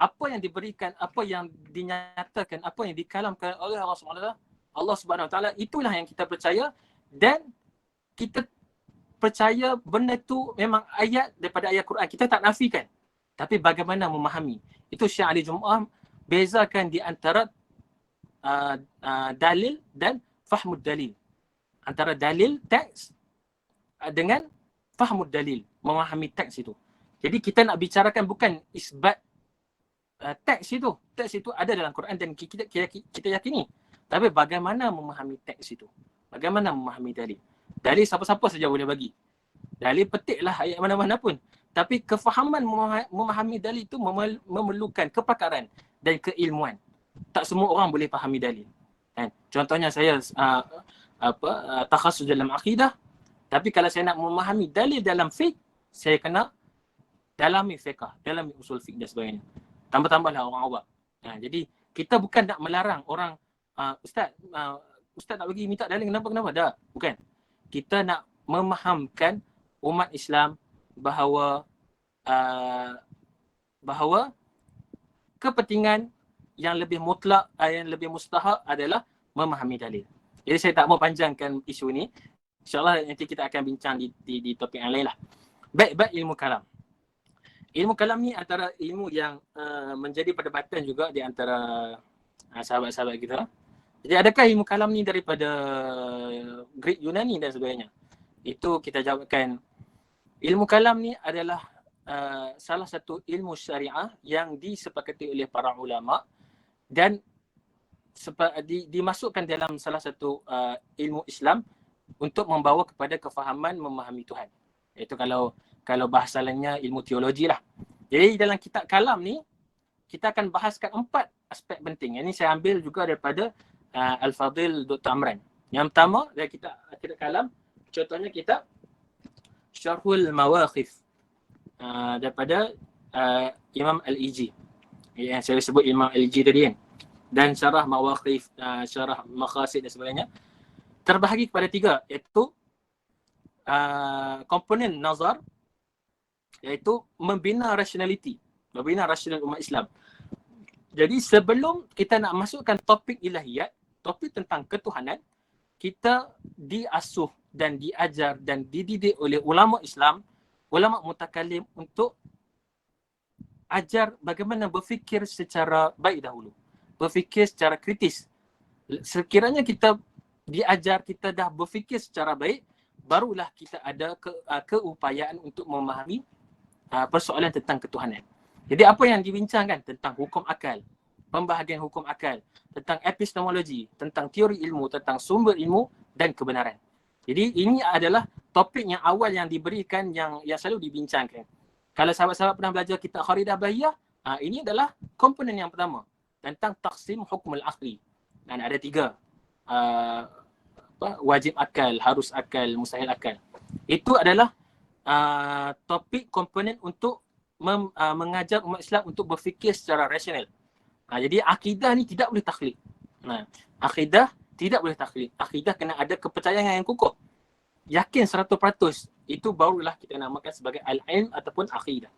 Apa yang diberikan, apa yang dinyatakan, apa yang dikalamkan oleh Allah Subhanahu Wa Taala, itulah yang kita percaya, dan kita percaya benda tu memang ayat daripada ayat Quran. Kita tak nafikan. Tapi bagaimana memahami? Itu Syekh Ali Jum'ah bezakan di antara dalil dan fahmud dalil. Antara dalil teks dengan fahmud dalil, memahami teks itu. Jadi kita nak bicarakan bukan isbat teks itu. Teks itu ada dalam Quran dan kita yakini. Tapi bagaimana memahami teks itu? Bagaimana memahami dalil? Dalil siapa-siapa saja boleh bagi. Dalil petiklah ayat mana-mana pun. Tapi kefahaman memahami dalil itu memerlukan kepakaran dan keilmuan. Tak semua orang boleh fahami dalil. Contohnya saya takhasus dalam akidah, tapi kalau saya nak memahami dalil dalam fiqh, saya kena dalami fiqh, dalami usul fiqh dan sebagainya. Tambah-tambahlah orang awam. Jadi kita bukan nak melarang orang, Ustaz nak bagi minta dalil kenapa? Tak, bukan. Kita nak memahamkan umat Islam bahawa kepentingan yang lebih mutlak, yang lebih mustahak adalah memahami dalil. Jadi saya tak mau panjangkan isu ni. InsyaAllah nanti kita akan bincang di topik yang lain lah. Baik, ilmu kalam. Ilmu kalam ni antara ilmu yang menjadi perdebatan juga di antara sahabat-sahabat kita. Jadi adakah ilmu kalam ni daripada Greek Yunani dan sebagainya? Itu kita jawabkan, ilmu kalam ni adalah salah satu ilmu syariah yang disepakati oleh para ulama dan dimasukkan dalam salah satu ilmu Islam untuk membawa kepada kefahaman memahami Tuhan. Itu kalau bahasa lainnya ilmu teologi lah. Jadi dalam kitab kalam ni kita akan bahaskan 4 aspek penting. Ini saya ambil juga daripada Al-Fadhil Dr. Amran. Yang pertama dari kitab kalam, contohnya kitab Syarhul Mawaqif daripada Imam Al-Iji. Yang saya sebut Imam Al-Iji tadi kan. Dan syarah Mawaqif, syarah Maqasid dan sebagainya. Terbahagi kepada 3, iaitu komponen nazar, iaitu membina rationality, membina rasional umat Islam. Jadi sebelum kita nak masukkan topik ilahiyat, topik tentang ketuhanan, kita diasuh dan diajar dan dididik oleh ulama Islam, ulama mutakalim untuk ajar bagaimana berfikir secara baik dahulu. Berfikir secara kritis. Sekiranya kita diajar, kita dah berfikir secara baik, barulah kita ada keupayaan untuk memahami persoalan tentang ketuhanan. Jadi apa yang dibincangkan tentang hukum akal, pembahagian hukum akal, tentang epistemologi, tentang teori ilmu, tentang sumber ilmu dan kebenaran. Jadi ini adalah topik yang awal yang diberikan, yang selalu dibincangkan. Kalau sahabat-sahabat pernah belajar kitab Kharidah Bahiyah, ini adalah komponen yang pertama tentang taksim hukmul akli. Dan ada 3. Wajib akal, harus akal, mustahil akal. Itu adalah topik komponen untuk mengajar umat Islam untuk berfikir secara rasional. Jadi akidah ni tidak boleh taklid. Akidah tidak boleh taklid. Akidah kena ada kepercayaan yang kukuh. Yakin 100%. Itu barulah kita namakan sebagai al-ilm ataupun akidah.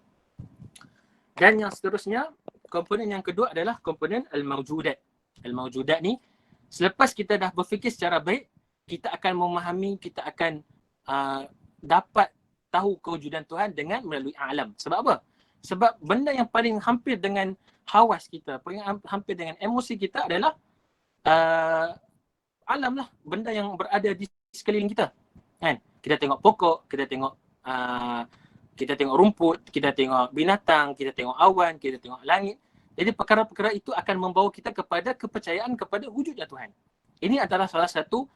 Dan yang seterusnya, komponen yang kedua adalah komponen al-mawjudat. Al-mawjudat ni, selepas kita dah berfikir secara baik, kita akan memahami, kita akan dapat tahu kewujudan Tuhan dengan melalui alam. Sebab apa? Sebab benda yang paling hampir dengan hawas kita, paling hampir dengan emosi kita adalah alam lah. Benda yang berada di sekeliling kita. Kan? Kita tengok pokok, kita tengok rumput, kita tengok binatang, kita tengok awan, kita tengok langit. Jadi perkara-perkara itu akan membawa kita kepada kepercayaan kepada wujudnya Tuhan. Ini adalah salah satu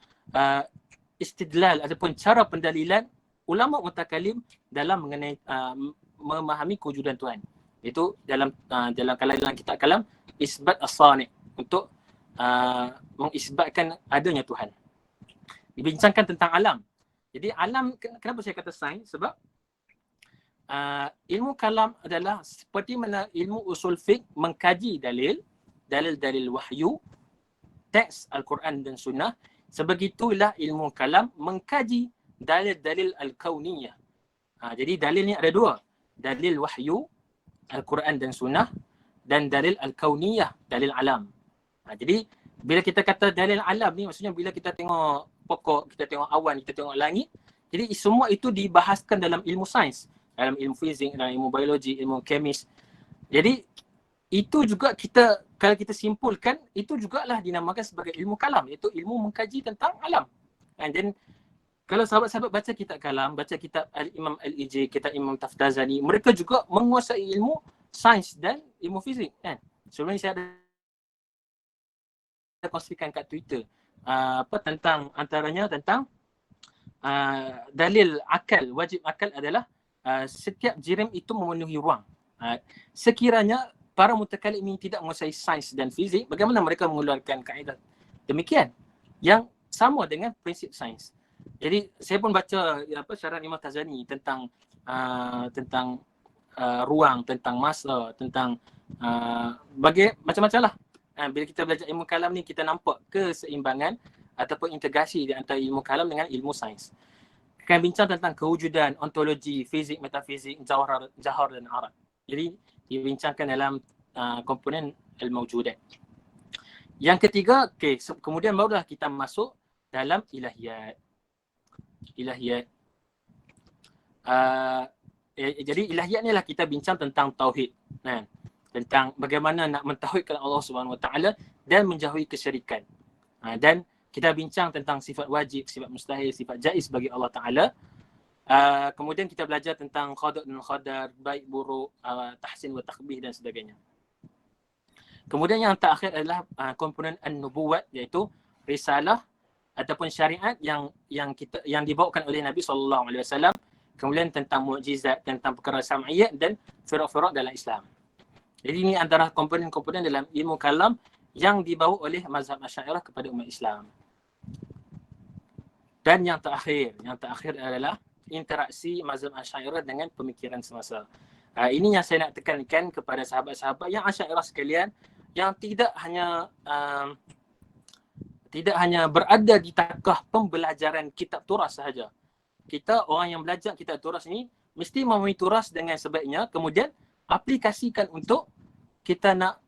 istidlal ataupun cara pendalilan ulama mutakalim dalam mengenai memahami kewujudan Tuhan. Itu dalam dalam kitab kalam isbat as-sani', untuk mengisbatkan adanya Tuhan. Dibincangkan tentang alam. Jadi alam, kenapa saya kata sains? Sebab ilmu kalam adalah seperti mana ilmu usul fiqh mengkaji dalil wahyu, teks Al-Quran dan Sunnah, sebegitulah ilmu kalam mengkaji dalil-dalil al-kauniyah. Jadi dalil ni ada dua, dalil wahyu, Al-Quran dan Sunnah, dan dalil al-kauniyah, dalil alam. Jadi bila kita kata dalil alam ni, maksudnya bila kita tengok pokok, kita tengok awan, kita tengok langit, jadi semua itu dibahaskan dalam ilmu sains, dalam ilmu fizik, dalam ilmu biologi, ilmu kemis. Jadi itu juga kalau kita simpulkan, itu jugalah dinamakan sebagai ilmu kalam, iaitu ilmu mengkaji tentang alam. And then kalau sahabat-sahabat baca kitab kalam, baca kitab Imam Al-Ijri, kitab Imam Taftazani, mereka juga menguasai ilmu sains dan ilmu fizik, kan. Sebelum ni saya ada kongsikan kat Twitter tentang antaranya tentang dalil akal, wajib akal adalah setiap jirim itu memenuhi ruang. Sekiranya para mutakallim ini tidak menguasai sains dan fizik, bagaimana mereka mengeluarkan kaedah demikian yang sama dengan prinsip sains. Jadi saya pun baca syarah Imam Tazani tentang ruang, tentang masa, tentang macam-macam lah. Bila kita belajar ilmu kalam ni, kita nampak keseimbangan ataupun integrasi di antara ilmu kalam dengan ilmu sains. Akan bincang tentang kewujudan, ontologi, fizik, metafizik, jawhar dan arad. Jadi dibincangkan dalam komponen al-mawjudat. Yang ketiga, kemudian barulah kita masuk dalam ilahiyat. Jadi ilahiyat ni lah kita bincang tentang tauhid, tentang bagaimana nak mentauhidkan Allah Subhanahu Wa Taala dan menjauhi kesyirikan. Dan kita bincang tentang sifat wajib, sifat mustahil, sifat jaiz bagi Allah Taala. Kemudian kita belajar tentang qada dan qadar, baik buruk, tahsin wa takbih dan sebagainya. Kemudian yang terakhir adalah komponen an-nubuwat, iaitu risalah ataupun syariat yang dibawakan oleh Nabi SAW. Kemudian tentang mukjizat, tentang perkara sam'iyat dan firak-firak dalam Islam. Jadi ini antara komponen-komponen dalam ilmu kalam yang dibawa oleh mazhab Asy'ariyah kepada umat Islam. Dan yang terakhir adalah interaksi mazhab Asy'ariyah dengan pemikiran semasa. Ini yang saya nak tekankan kepada sahabat-sahabat yang Asy'ariyah sekalian, yang tidak hanya berada di takah pembelajaran kitab turas sahaja. Kita orang yang belajar kitab turas ni mesti memahami turas dengan sebaiknya, kemudian aplikasikan untuk kita nak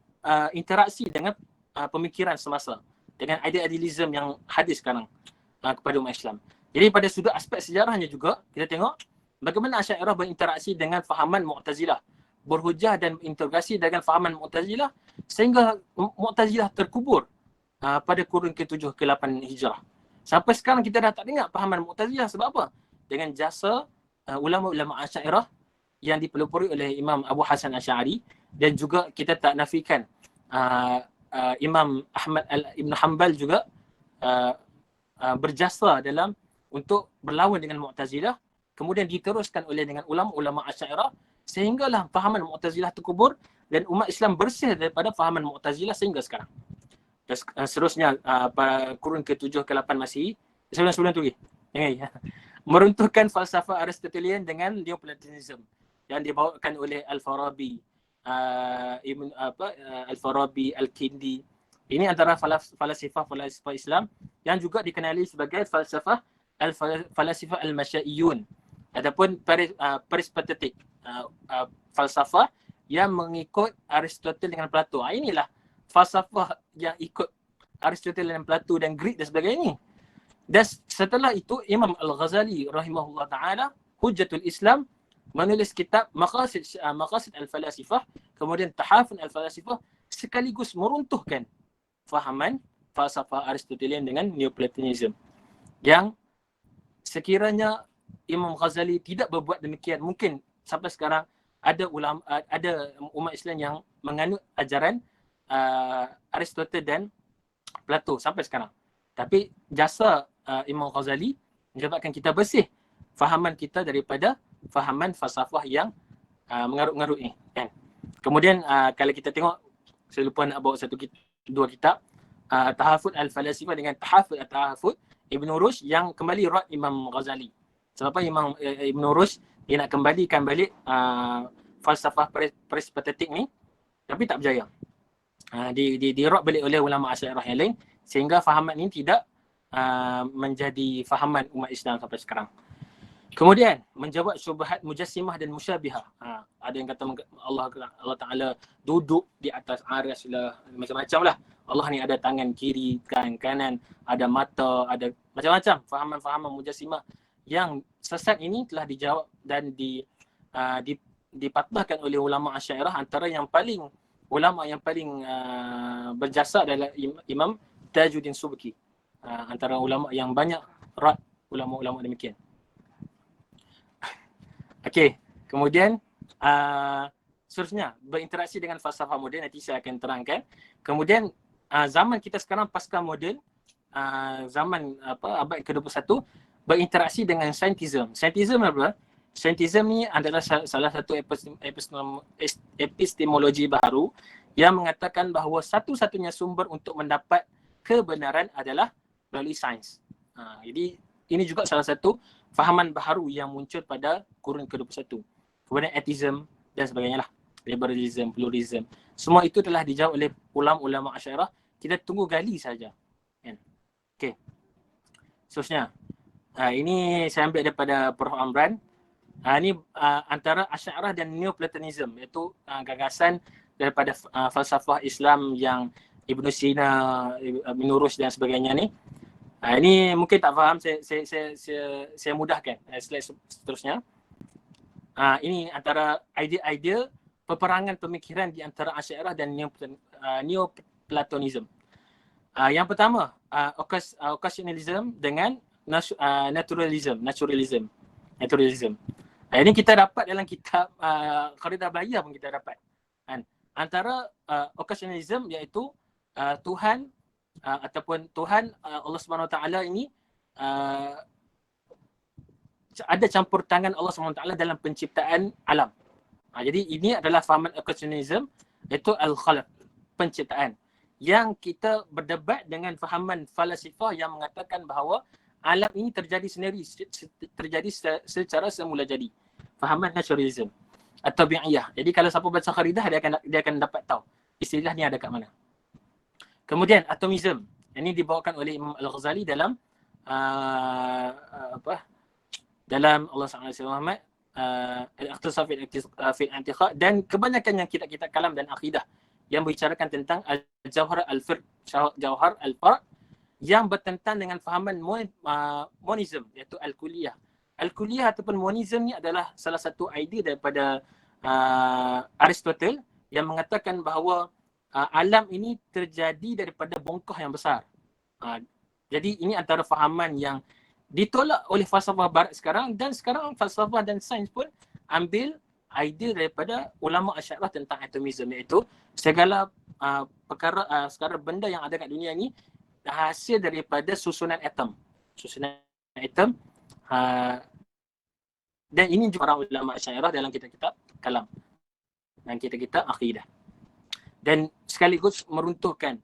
interaksi dengan pemikiran semasa, dengan idealism yang hadir sekarang kepada umat Islam. Jadi pada sudut aspek sejarahnya juga kita tengok bagaimana Asy'ariyah berinteraksi dengan fahaman Mu'tazilah, berhujah dan berintegrasi dengan fahaman Mu'tazilah sehingga Mu'tazilah terkubur pada kurun ke-7 ke-8 Hijrah. Sampai sekarang kita dah tak dengar fahaman Mu'tazilah. Sebab apa? Dengan jasa ulama-ulama Asy'ariyah yang dipelopori oleh Imam Abu Hasan Asy'ari, dan juga kita tak nafikan Imam Ahmad Ibn Hanbal juga berjasa dalam untuk berlawan dengan Mu'tazilah, kemudian diteruskan oleh dengan ulama-ulama Asy'ariyah sehinggalah fahaman Mu'tazilah terkubur dan umat Islam bersih daripada fahaman Mu'tazilah sehingga sekarang. Dan seterusnya pada kurun ke-7 ke-8 Masihi, sebelum tu lagi, meruntuhkan falsafah Aristotelian dengan Neoplatonism yang dibawakan oleh Al-Farabi, Al-Farabi, Al-Kindi. Ini antara falsafah Islam yang juga dikenali sebagai falsafah Al-Falasifah Al-Masyaiyun ataupun peripatetik, falsafah yang mengikut Aristotle dengan Plato. Inilah falsafah yang ikut Aristotle dan Plato dan Greek dan sebagainya. Dan setelah itu Imam Al-Ghazali rahimahullah ta'ala, Hujjatul Islam, menulis kitab Maqasid Al-Falasifah, kemudian Tahafun Al-Falasifah, sekaligus meruntuhkan fahaman falsafah Aristotelian dengan Neoplatonism. Yang sekiranya Imam Ghazali tidak berbuat demikian, mungkin sampai sekarang ada umat Islam yang menganut ajaran Aristotle dan Plato sampai sekarang. Tapi jasa Imam Ghazali menyebabkan kita bersih fahaman kita daripada fahaman falsafah yang mengarut-ngarut ni kan. Kemudian kalau kita tengok, saya lupa nak bawa dua kitab, Tahafut Al-Falasifah dengan Tahafut Al-Tahafut Ibn Rushd yang kembali rat Imam Ghazali. Sebab apa Imam Ibn Rushd dia nak kembalikan balik falsafah prespatetik ni, tapi tak berjaya. Di rat balik oleh ulama Asy'ariyah yang lain, sehingga fahaman ini tidak menjadi fahaman umat Islam sampai sekarang. Kemudian menjawab syubhat mujassimah dan musyabihah. Ada yang kata Allah Ta'ala duduk di atas arsy lah, macam-macam lah. Allah ni ada tangan kiri, kanan, ada mata, ada macam-macam fahaman-fahaman mujassimah yang sesat ini telah dijawab dan dipatahkan oleh ulama Asy'ariyah. Antara ulama yang paling berjasa adalah Imam Tajuddin Subki. Antara ulama yang banyak rat ulama-ulama demikian. Okey, kemudian seterusnya berinteraksi dengan falsafah moden, nanti saya akan terangkan. Kemudian zaman kita sekarang pasca moden, zaman abad ke-21, berinteraksi dengan saintism. Saintism apa? Saintism ni adalah salah satu epistemologi baru yang mengatakan bahawa satu-satunya sumber untuk mendapat kebenaran adalah melalui sains. Jadi ini juga salah satu fahaman baharu yang muncul pada kurun ke-21. Kemudian atheism dan sebagainya lah. Liberalism, pluralism. Semua itu telah dijawab oleh ulama-ulama Asy'ariyah. Kita tunggu gali saja. Okey. Seterusnya. Ini saya ambil daripada Prof. Amran. Ini antara Asy'ariyah dan Neoplatonism, iaitu gagasan daripada falsafah Islam yang Ibn Sina, Ibn Rushd dan sebagainya ni. Ini mungkin tak faham, saya mudahkan slide seterusnya. Ini antara idea-idea peperangan pemikiran di antara Asy'ariyah dan Neoplatonism. Yang pertama, occasionalism dengan naturalism. Ini kita dapat dalam kitab Qaridah Bahiyah pun kita dapat. Antara occasionalism iaitu Tuhan ataupun Tuhan Allah Subhanahu Wa Taala ini ada campur tangan Allah Subhanahu Wa Taala dalam penciptaan alam. Jadi ini adalah fahaman occasionalism, iaitu al-khalq, penciptaan. Yang kita berdebat dengan fahaman falasifah yang mengatakan bahawa alam ini terjadi sendiri, terjadi secara semula jadi. Fahaman naturalism atau bi'iyah. Jadi kalau siapa baca Kharidah dia akan dapat tahu istilah ni ada kat mana. Kemudian atomism. Ini dibawakan oleh Imam Al-Ghazali dalam dalam Allah SWT Al-Ikhtisar fil I'tiqad, dan kebanyakan yang kitab-kitab kalam dan akidah yang membicarakan tentang Al-Jawhar Al-Firq, Jawhar Al-Farq, yang bertentangan dengan fahaman monism, iaitu Al-Kulliyah. Al-Kulliyah ataupun monism ni adalah salah satu idea daripada Aristotle yang mengatakan bahawa alam ini terjadi daripada bongkah yang besar. Jadi ini antara fahaman yang ditolak oleh falsafah barat sekarang, dan sekarang falsafah dan sains pun ambil idea daripada ulama Asy'ariyah tentang atomism, iaitu segala segala benda yang ada kat dunia ni hasil daripada susunan atom. Susunan atom. Dan ini juga para ulama Asy'ariyah dalam kitab-kitab kalam dan kitab-kitab akidah. Dan sekaligus meruntuhkan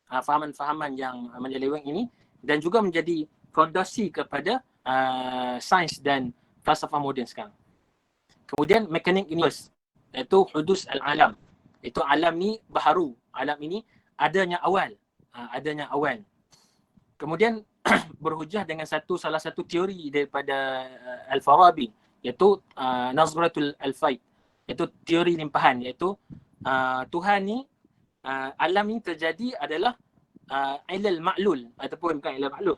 fahaman-fahaman yang menyeleweng ini, dan juga menjadi fondasi kepada sains dan falsafah moden sekarang. Kemudian mekanik universe, iaitu hudus al-alam. Itu alam ni baharu, alam ini adanya awal. Kemudian berhujah dengan salah satu teori daripada Al-Farabi, iaitu Nazratul Al-Faid, iaitu teori limpahan, iaitu Tuhan ni, alam ni terjadi adalah ilal ma'lul, ataupun bukan ilal ma'lul,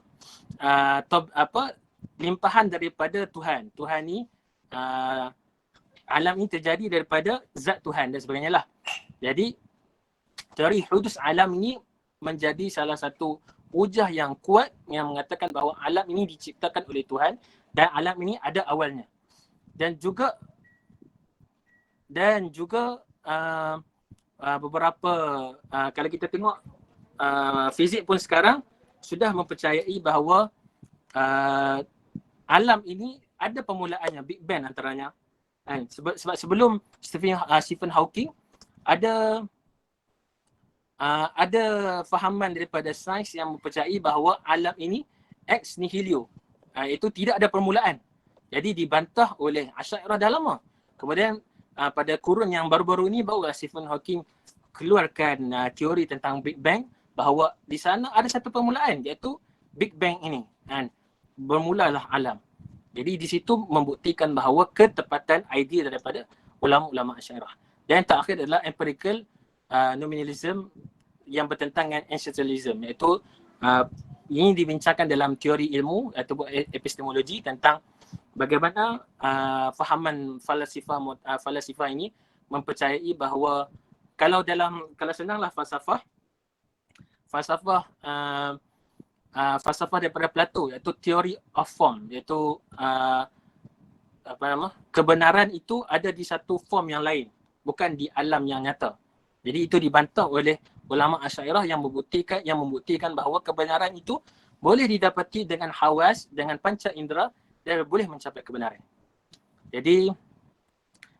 limpahan daripada Tuhan. Tuhan ni, alam ni terjadi daripada zat Tuhan dan sebagainya lah. Jadi teori hudus alam ini menjadi salah satu hujah yang kuat yang mengatakan bahawa alam ini diciptakan oleh Tuhan dan alam ini ada awalnya. Dan juga beberapa kalau kita tengok fizik pun sekarang sudah mempercayai bahawa alam ini ada permulaannya, Big Bang antaranya. Kan? Sebab sebelum Stephen Hawking ada fahaman daripada sains yang mempercayai bahawa alam ini ex nihilo. Itu tidak ada permulaan. Jadi dibantah oleh Asy'ariyah dah lama. Kemudian pada kurun yang baru-baru ini barulah Stephen Hawking keluarkan teori tentang Big Bang, bahawa di sana ada satu permulaan, iaitu Big Bang ini. Kan? Bermulalah alam. Jadi di situ membuktikan bahawa ketepatan idea daripada ulama-ulama Asy'ariyah. Dan yang terakhir adalah empirical nominalism yang bertentangan dengan essentialism, iaitu ini dibincangkan dalam teori ilmu atau epistemologi tentang bagaimana fahaman falsafah ini mempercayai bahawa kalau senanglah falsafah daripada Plato, iaitu theory of form, iaitu kebenaran itu ada di satu form yang lain, bukan di alam yang nyata. Jadi itu dibantah oleh ulama Asy'ariyah yang membuktikan bahawa kebenaran itu boleh didapati dengan hawas, dengan panca indera, dan boleh mencapai kebenaran. Jadi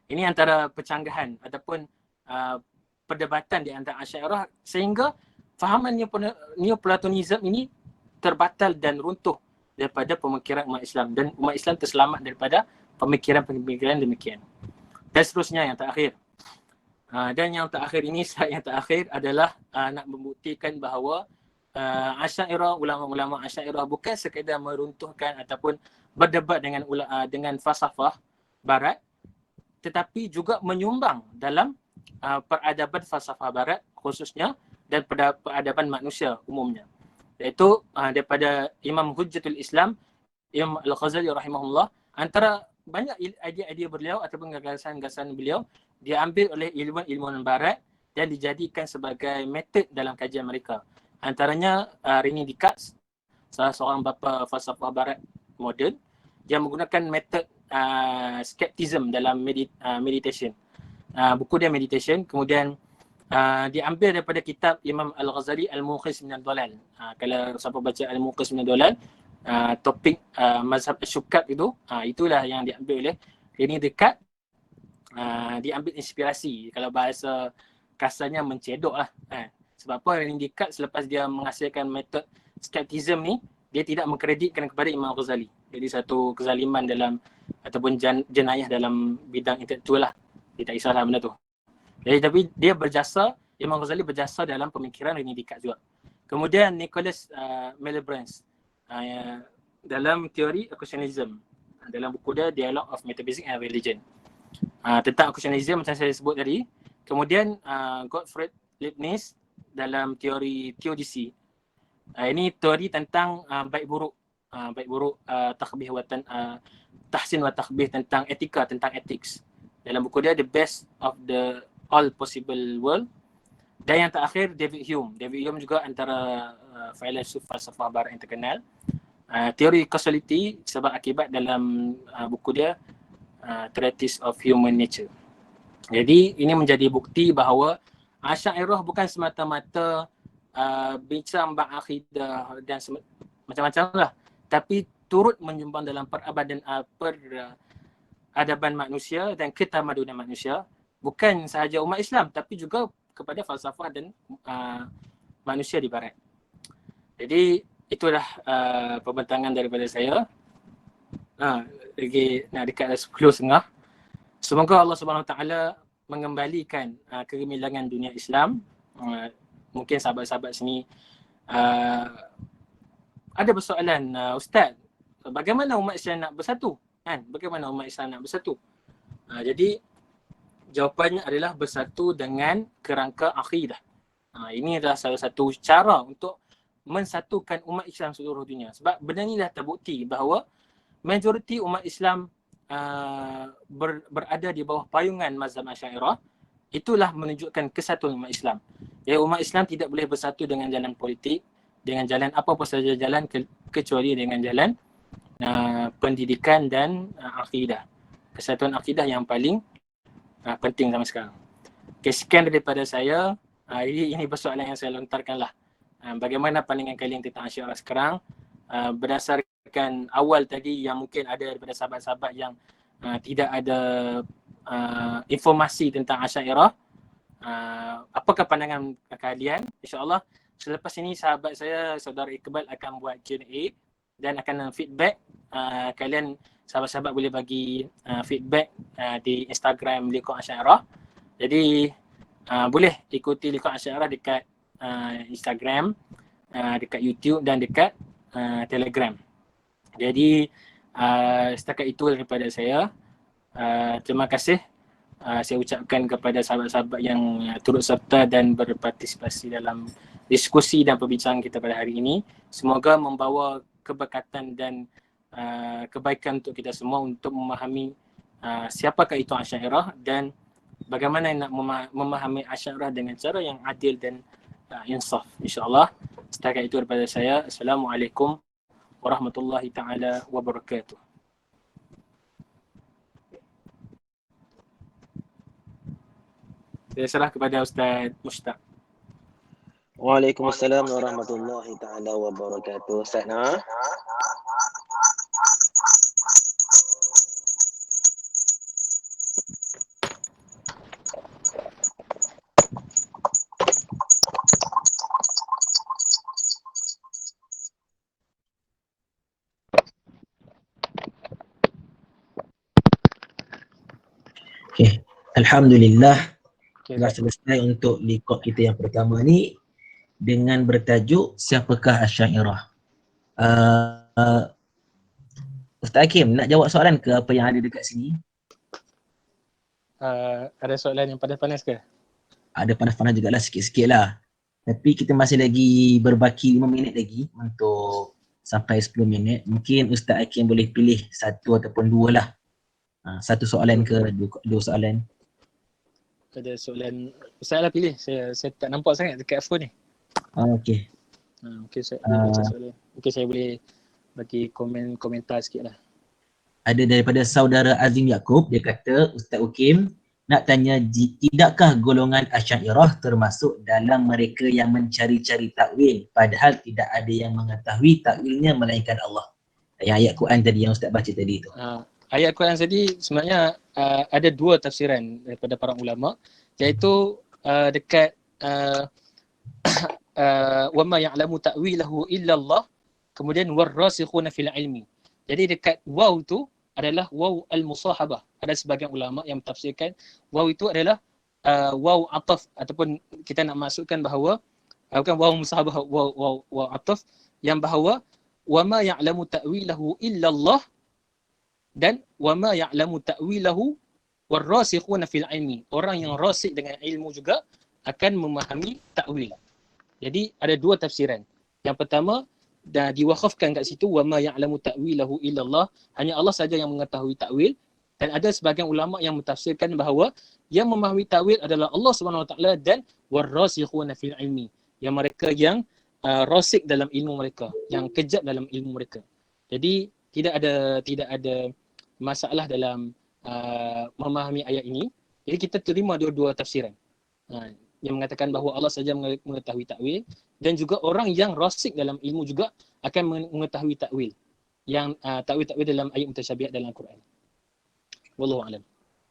ini antara pencanggahan ataupun perdebatan di antara Asy'ariyah, sehingga fahaman Neoplatonism ini terbatal dan runtuh daripada pemikiran umat Islam, dan umat Islam terselamat daripada pemikiran-pemikiran demikian. Dan seterusnya yang terakhir. Dan yang terakhir ini, slide yang terakhir adalah nak membuktikan bahawa Asy'ariyah, ulama-ulama Asy'ariyah bukan sekadar meruntuhkan ataupun berdebat dengan falsafah barat, tetapi juga menyumbang dalam peradaban falsafah barat khususnya dan peradaban manusia umumnya. Iaitu daripada Imam Hujjatul Islam, Imam Al-Ghazali rahimahullah, antara banyak idea-idea beliau ataupun gagasan-gagasan beliau diambil oleh ilmuwan barat dan dijadikan sebagai metod dalam kajian mereka. Antaranya René Descartes, salah seorang bapa falsafah barat moden, yang menggunakan metod skeptism dalam meditation. Buku dia Meditation, kemudian diambil daripada kitab Imam Al-Ghazali Al-Mukhis min Ad-Dhalal. Kalau siapa baca Al-Mukhis min Ad-Dhalal, topik mazhab Syukat itu, itulah yang diambil oleh René Descartes. Diambil inspirasi, kalau bahasa kasarnya mencedok lah. Sebab apa? René Descartes selepas dia menghasilkan metod skeptism ni, dia tidak mengkreditkan kepada Imam Ghazali. Jadi satu kezaliman dalam ataupun jenayah dalam bidang intelektual lah. Dia tak kisahlah benda tu. Jadi tapi dia berjasa, Imam Ghazali berjasa dalam pemikiran René Descartes juga. Kemudian Nicholas Malebranche dalam teori Accusationism, dalam buku dia Dialogue of Metaphysics and Religion, tentang Accusationism macam saya sebut tadi. Kemudian Gottfried Leibniz dalam teori teodisi. Ini teori tentang baik buruk takbih wa tahsin wa takbih, tentang etika, tentang ethics. Dalam buku dia The Best of the All Possible World. Dan yang terakhir David Hume. David Hume juga antara filsuf falsafah barat yang terkenal. Teori causality sebab akibat dalam buku dia Treatise of Human Nature. Jadi ini menjadi bukti bahawa Asy'ariyah bukan semata-mata bincang bab akidah dan macam-macam lah, tapi turut menyumbang dalam peradaban manusia dan ketamadunan manusia, bukan sahaja umat Islam tapi juga kepada falsafah dan manusia di barat. Jadi itulah pembentangan daripada saya. Lagi nak dekat dah 10.30. Semoga Allah Subhanahu Taala mengembalikan kegemilangan dunia Islam. Mungkin sahabat-sahabat sini ada persoalan, Ustaz, bagaimana umat Islam nak bersatu? Kan? Bagaimana umat Islam nak bersatu? Jadi jawapannya adalah bersatu dengan kerangka akidah. Ini adalah salah satu cara untuk mensatukan umat Islam seluruh dunia. Sebab benda ni dah terbukti bahawa majoriti umat Islam berada di bawah payungan mazhab Asy'ariyah. Itulah menunjukkan kesatuan umat Islam. Ya, umat Islam tidak boleh bersatu dengan jalan politik, dengan jalan apa-apa saja jalan kecuali dengan jalan pendidikan dan akidah. Kesatuan akidah yang paling penting zaman sekarang. Okay, sekian daripada saya. Ini persoalan yang saya lontarkan lah. Bagaimana pandangan kalian tentang Asy'ariyah sekarang? Berdasarkan awal tadi yang mungkin ada daripada sahabat-sahabat yang tidak ada informasi tentang Asy'ariyah, apakah pandangan kalian? InsyaAllah selepas ini sahabat saya, Saudara Iqbal akan buat Q&A dan akan feedback. Kalian sahabat-sahabat boleh bagi feedback di Instagram Liqah Asy'ariyah. Jadi boleh ikuti Liqah Asy'ariyah dekat Instagram, dekat YouTube dan dekat Telegram. Jadi setakat itu daripada saya. Terima kasih saya ucapkan kepada sahabat-sahabat yang turut serta dan berpartisipasi dalam diskusi dan perbincangan kita pada hari ini. Semoga membawa keberkatan dan kebaikan untuk kita semua untuk memahami siapakah itu Asy'ariyah dan bagaimana nak memahami Asy'ariyah dengan cara yang adil dan insaf. InsyaAllah setakat itu daripada saya. Assalamualaikum warahmatullahi taala wabarakatuh. Saya serah kepada Ustaz Mushtaq. Waalaikumsalam warahmatullahi taala wabarakatuh. Ustaz Nah. Okey. Alhamdulillah Okay, telah selesai untuk liqah kita yang pertama ni dengan bertajuk siapakah Asy'ariyah. Ustaz Hakim nak jawab soalan ke apa yang ada dekat sini? ada soalan yang panas-panas ke? Ada panas-panas jugalah sikit-sikit lah. Tapi kita masih lagi berbaki 5 minit lagi untuk sampai 10 minit. Mungkin Ustaz Hakim boleh pilih satu ataupun dua lah. Satu soalan ke dua soalan. Ada soalan, Ustaz lah pilih. Saya tak nampak sangat dekat phone ni. Okey. Mungkin saya boleh baca soalan. Mungkin saya boleh bagi komentar sikit lah. Ada daripada saudara Azim Yaakob, dia kata, Ustaz Hakim nak tanya, tidakkah golongan Asy'ariyah termasuk dalam mereka yang mencari-cari takwil padahal tidak ada yang mengetahui takwilnya melainkan Allah? Yang ayat Quran tadi yang Ustaz baca tadi tu. Ayat Quran tadi sebenarnya ada dua tafsiran daripada para ulama, iaitu dekat wa ma ya'lamu ta'wilahu illa Allah, kemudian warasikhuna fil ilmi. Jadi dekat waw tu adalah waw al-musahabah. Ada sebahagian ulama yang mentafsirkan waw itu adalah waw ataf, ataupun kita nak masukkan bahawa bukan waw musahabah, waw ataf, yang bahawa wa ma ya'lamu ta'wilahu illa Allah dan wa ma ya'lamu ta'wilahu warasikhuna fil ilmi. Orang yang rasik dengan ilmu juga akan memahami takwil. Jadi ada dua tafsiran. Yang pertama dah diwakafkan kat situ wa ma ya'lamu ta'wilahu illa Allah, hanya Allah saja yang mengetahui takwil. Dan ada sebahagian ulama yang mentafsirkan bahawa yang memahami takwil adalah Allah Subhanahu Wa Taala dan warasikhuna fil ilmi, yang mereka yang rasik dalam ilmu mereka, yang kejap dalam ilmu mereka. Jadi tidak ada masalah dalam memahami ayat ini. Jadi kita terima dua-dua tafsiran. Yang mengatakan bahawa Allah saja mengetahui takwil, dan juga orang yang rasik dalam ilmu juga akan mengetahui takwil. Yang takwil dalam ayat mutasyabihat dalam Al-Quran. Wallahu a'lam.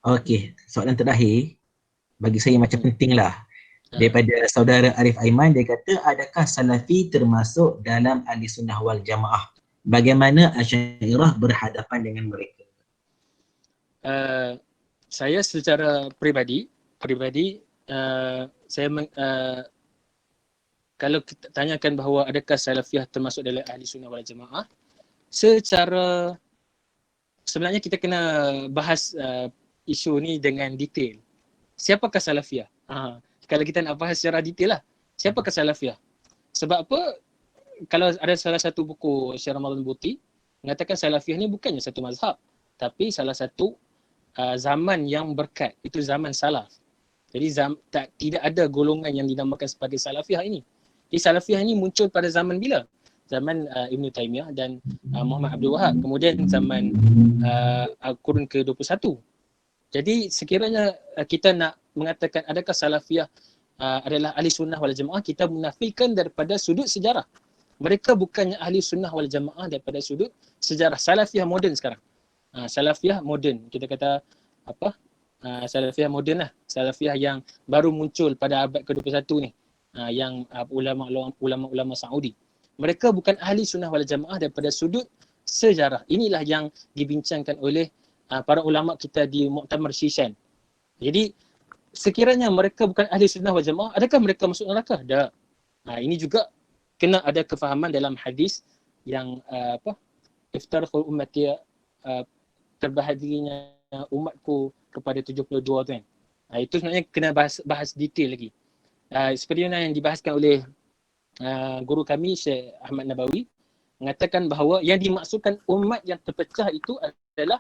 Okey, soalan terakhir bagi saya macam penting lah. Daripada saudara Arif Aiman, dia kata, adakah Salafi termasuk dalam Ahli Sunnah wal Jamaah? Bagaimana Asy'ariyah berhadapan dengan mereka? Saya secara peribadi saya kalau kita tanyakan bahawa adakah Salafiyah termasuk dalam Ahli Sunnah wal Jamaah, secara sebenarnya kita kena bahas isu ni dengan detail. Siapakah Salafiyah? Kalau kita nak bahas secara detail lah, siapakah Salafiyah? Sebab apa? Kalau ada salah satu buku Syekh Ramadan Buti mengatakan Salafiyah ni bukannya satu mazhab, tapi salah satu zaman yang berkat. Itu zaman salaf. Jadi tidak ada golongan yang dinamakan sebagai Salafiyah ini. Jadi Salafiyah ini muncul pada zaman bila? Zaman Ibn Taymiyah dan Muhammad Abdul Wahab. Kemudian zaman Qurun ke-21. Jadi sekiranya kita nak mengatakan adakah Salafiyah adalah Ahli Sunnah wal Jamaah, kita menafikan daripada sudut sejarah. Mereka bukannya Ahli Sunnah wal Jamaah daripada sudut sejarah. Salafiyah moden sekarang. Salafiyah moden. Kita kata apa? Salafiyah moden lah. Salafiyah yang baru muncul pada abad ke-21 ni. Yang ulama-ulama Saudi. Mereka bukan ahli sunnah wal jamaah daripada sudut sejarah. Inilah yang dibincangkan oleh para ulama kita di Muktamar Shishan. Jadi sekiranya mereka bukan ahli sunnah wal jamaah, adakah mereka masuk neraka? Tak. Ini juga kena ada kefahaman dalam hadis yang iftarqul ummati, terbahagirinya umatku kepada 72 tu kan. Itu sebenarnya kena bahas detail lagi. Seperti yang dibahaskan oleh guru kami Syekh Ahmad Nabawi, mengatakan bahawa yang dimaksudkan umat yang terpecah itu adalah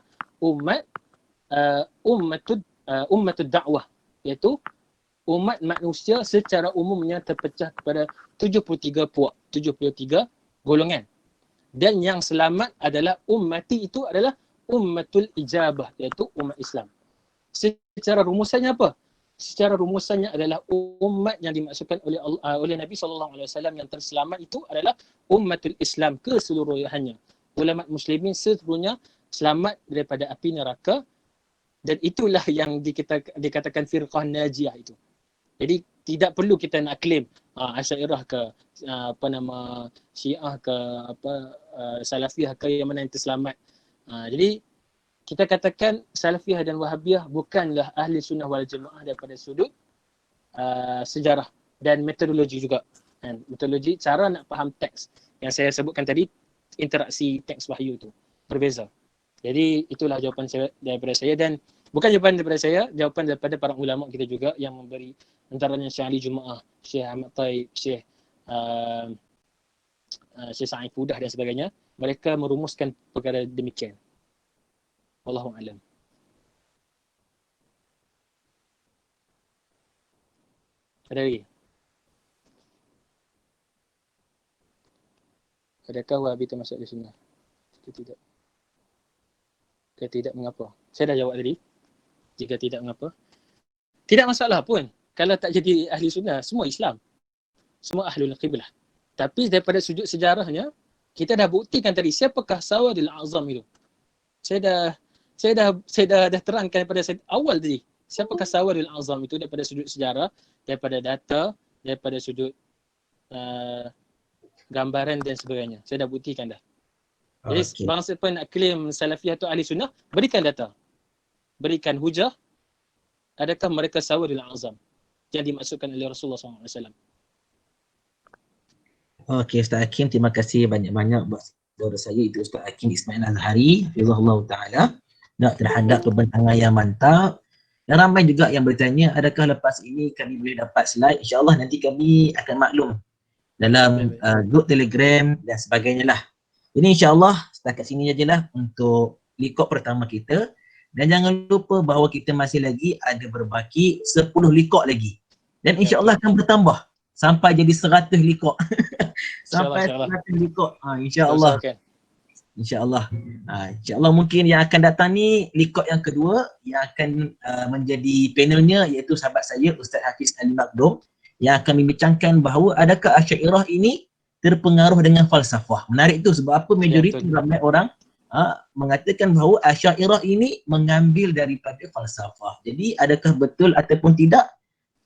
ummatud da'wah, iaitu umat manusia secara umumnya terpecah kepada 73 puak, 73 golongan. Dan yang selamat adalah ummati, itu adalah ummatul ijabah, iaitu umat Islam. Secara rumusannya apa? Secara rumusannya adalah umat yang dimaksudkan oleh Nabi SAW yang terselamat itu adalah ummatul Islam keseluruhannya. Ulama muslimin seluruhnya selamat daripada api neraka, dan itulah yang dikatakan firqah najiyah itu. Jadi tidak perlu kita nak claim Asy'ariyah ke Syiah ke Salafiyah ke yang mana yang terselamat. Jadi kita katakan Salafiyah dan Wahabiyah bukanlah ahli sunnah wal jamaah daripada sudut sejarah dan metodologi juga. Metodologi cara nak faham teks yang saya sebutkan tadi, interaksi teks wahyu tu berbeza. Jadi itulah jawapan saya daripada saya, dan bukan jawapan daripada saya, jawapan daripada para ulama kita juga yang memberi, antaranya Syekh Ali Jumaah, Syekh Ahmad Taib, Syekh Sa'id Fudah dan sebagainya. Mereka merumuskan perkara demikian. Wallahu a'lam. Ada lagi? Adakah Wahabi termasuk di sunnah? Tidak. Jika tidak, mengapa? Saya dah jawab tadi. Jika tidak, mengapa? Tidak masalah pun. Kalau tak jadi ahli sunnah, semua Islam. Semua ahlul qiblah. Tapi daripada sudut sejarahnya, kita dah buktikan tadi siapakah Sawadil Azam itu. Saya dah terangkan pada awal tadi. Siapakah Sawadil Azam itu daripada sudut sejarah, daripada data, daripada sudut gambaran dan sebagainya. Saya dah buktikan dah. Jadi bang siapa nak claim Salafiyah atau ahli sunnah, berikan data. Berikan hujah. Adakah mereka Sawadil Azam yang dimaksudkan oleh Rasulullah SAW? Okey, Ustaz Hakim, terima kasih banyak-banyak buat saudara saya itu Ustaz Hakim Ismail Azhari, hafizahullah taala, terhadap pembentangan yang mantap. Dan ramai juga yang bertanya, adakah lepas ini kami boleh dapat slide? InsyaAllah nanti kami akan maklum dalam grup Telegram dan sebagainya lah. Jadi insyaAllah setakat sini sajalah untuk likop pertama kita. Dan jangan lupa bahawa kita masih lagi ada berbaki 10 likop lagi. Dan insyaAllah akan bertambah sampai jadi 100 likop. Sampai 100 likop. InsyaAllah. InsyaAllah. InsyaAllah mungkin yang akan datang ni likop yang kedua yang akan menjadi panelnya, iaitu sahabat saya Ustaz Hafiz Ali Makdum, yang akan membincangkan bahawa adakah Asy'ariyah ini terpengaruh dengan falsafah. Menarik tu sebab apa majoriti ramai orang mengatakan bahawa Asy'ariyah ini mengambil daripada falsafah. Jadi adakah betul ataupun tidak?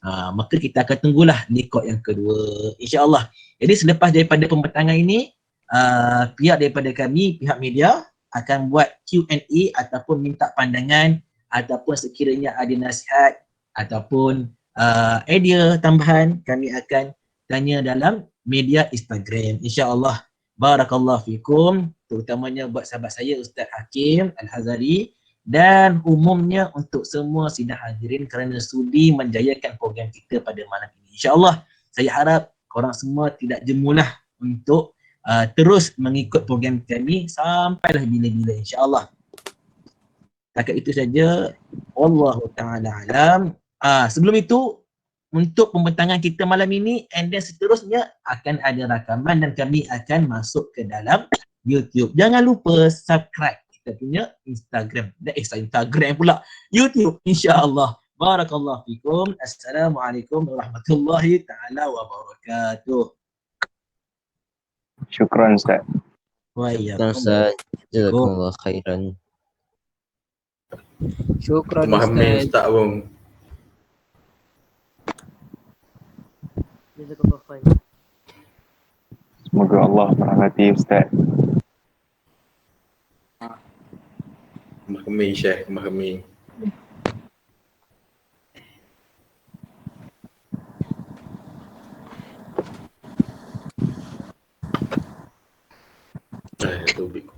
Maka kita akan tunggulah likop yang kedua insya-Allah. Jadi selepas daripada pembentangan ini, pihak daripada kami, pihak media akan buat Q&A ataupun minta pandangan, ataupun sekiranya ada nasihat ataupun idea tambahan, kami akan tanya dalam media Instagram insya-Allah. Barakallahu fikum, terutamanya buat sahabat saya Ustaz Hakim Al-Hazari dan umumnya untuk semua sidang hadirin kerana sudi menjayakan program kita pada malam ini. InsyaAllah saya harap korang semua tidak jemulah untuk terus mengikut program kami sampailah bila-bila insya-Allah. Takat itu saja. Wallahu ta'ala alam. Sebelum itu, untuk pembentangan kita malam ini and then seterusnya akan ada rakaman dan kami akan masuk ke dalam YouTube. Jangan lupa subscribe kita punya Instagram. Instagram pula. YouTube insya-Allah. Barakallahu fikum. Assalamualaikum warahmatullahi taala wabarakatuh. Syukran Ustaz. Wa Syukran Ustaz. Jazakumullah khairan. Syukran Memahami Ustaz. Ustaz pun. Jazakallah khair. Semoga Allah merahmati Ustaz. Memahami Syekh, memahami. Taufiq.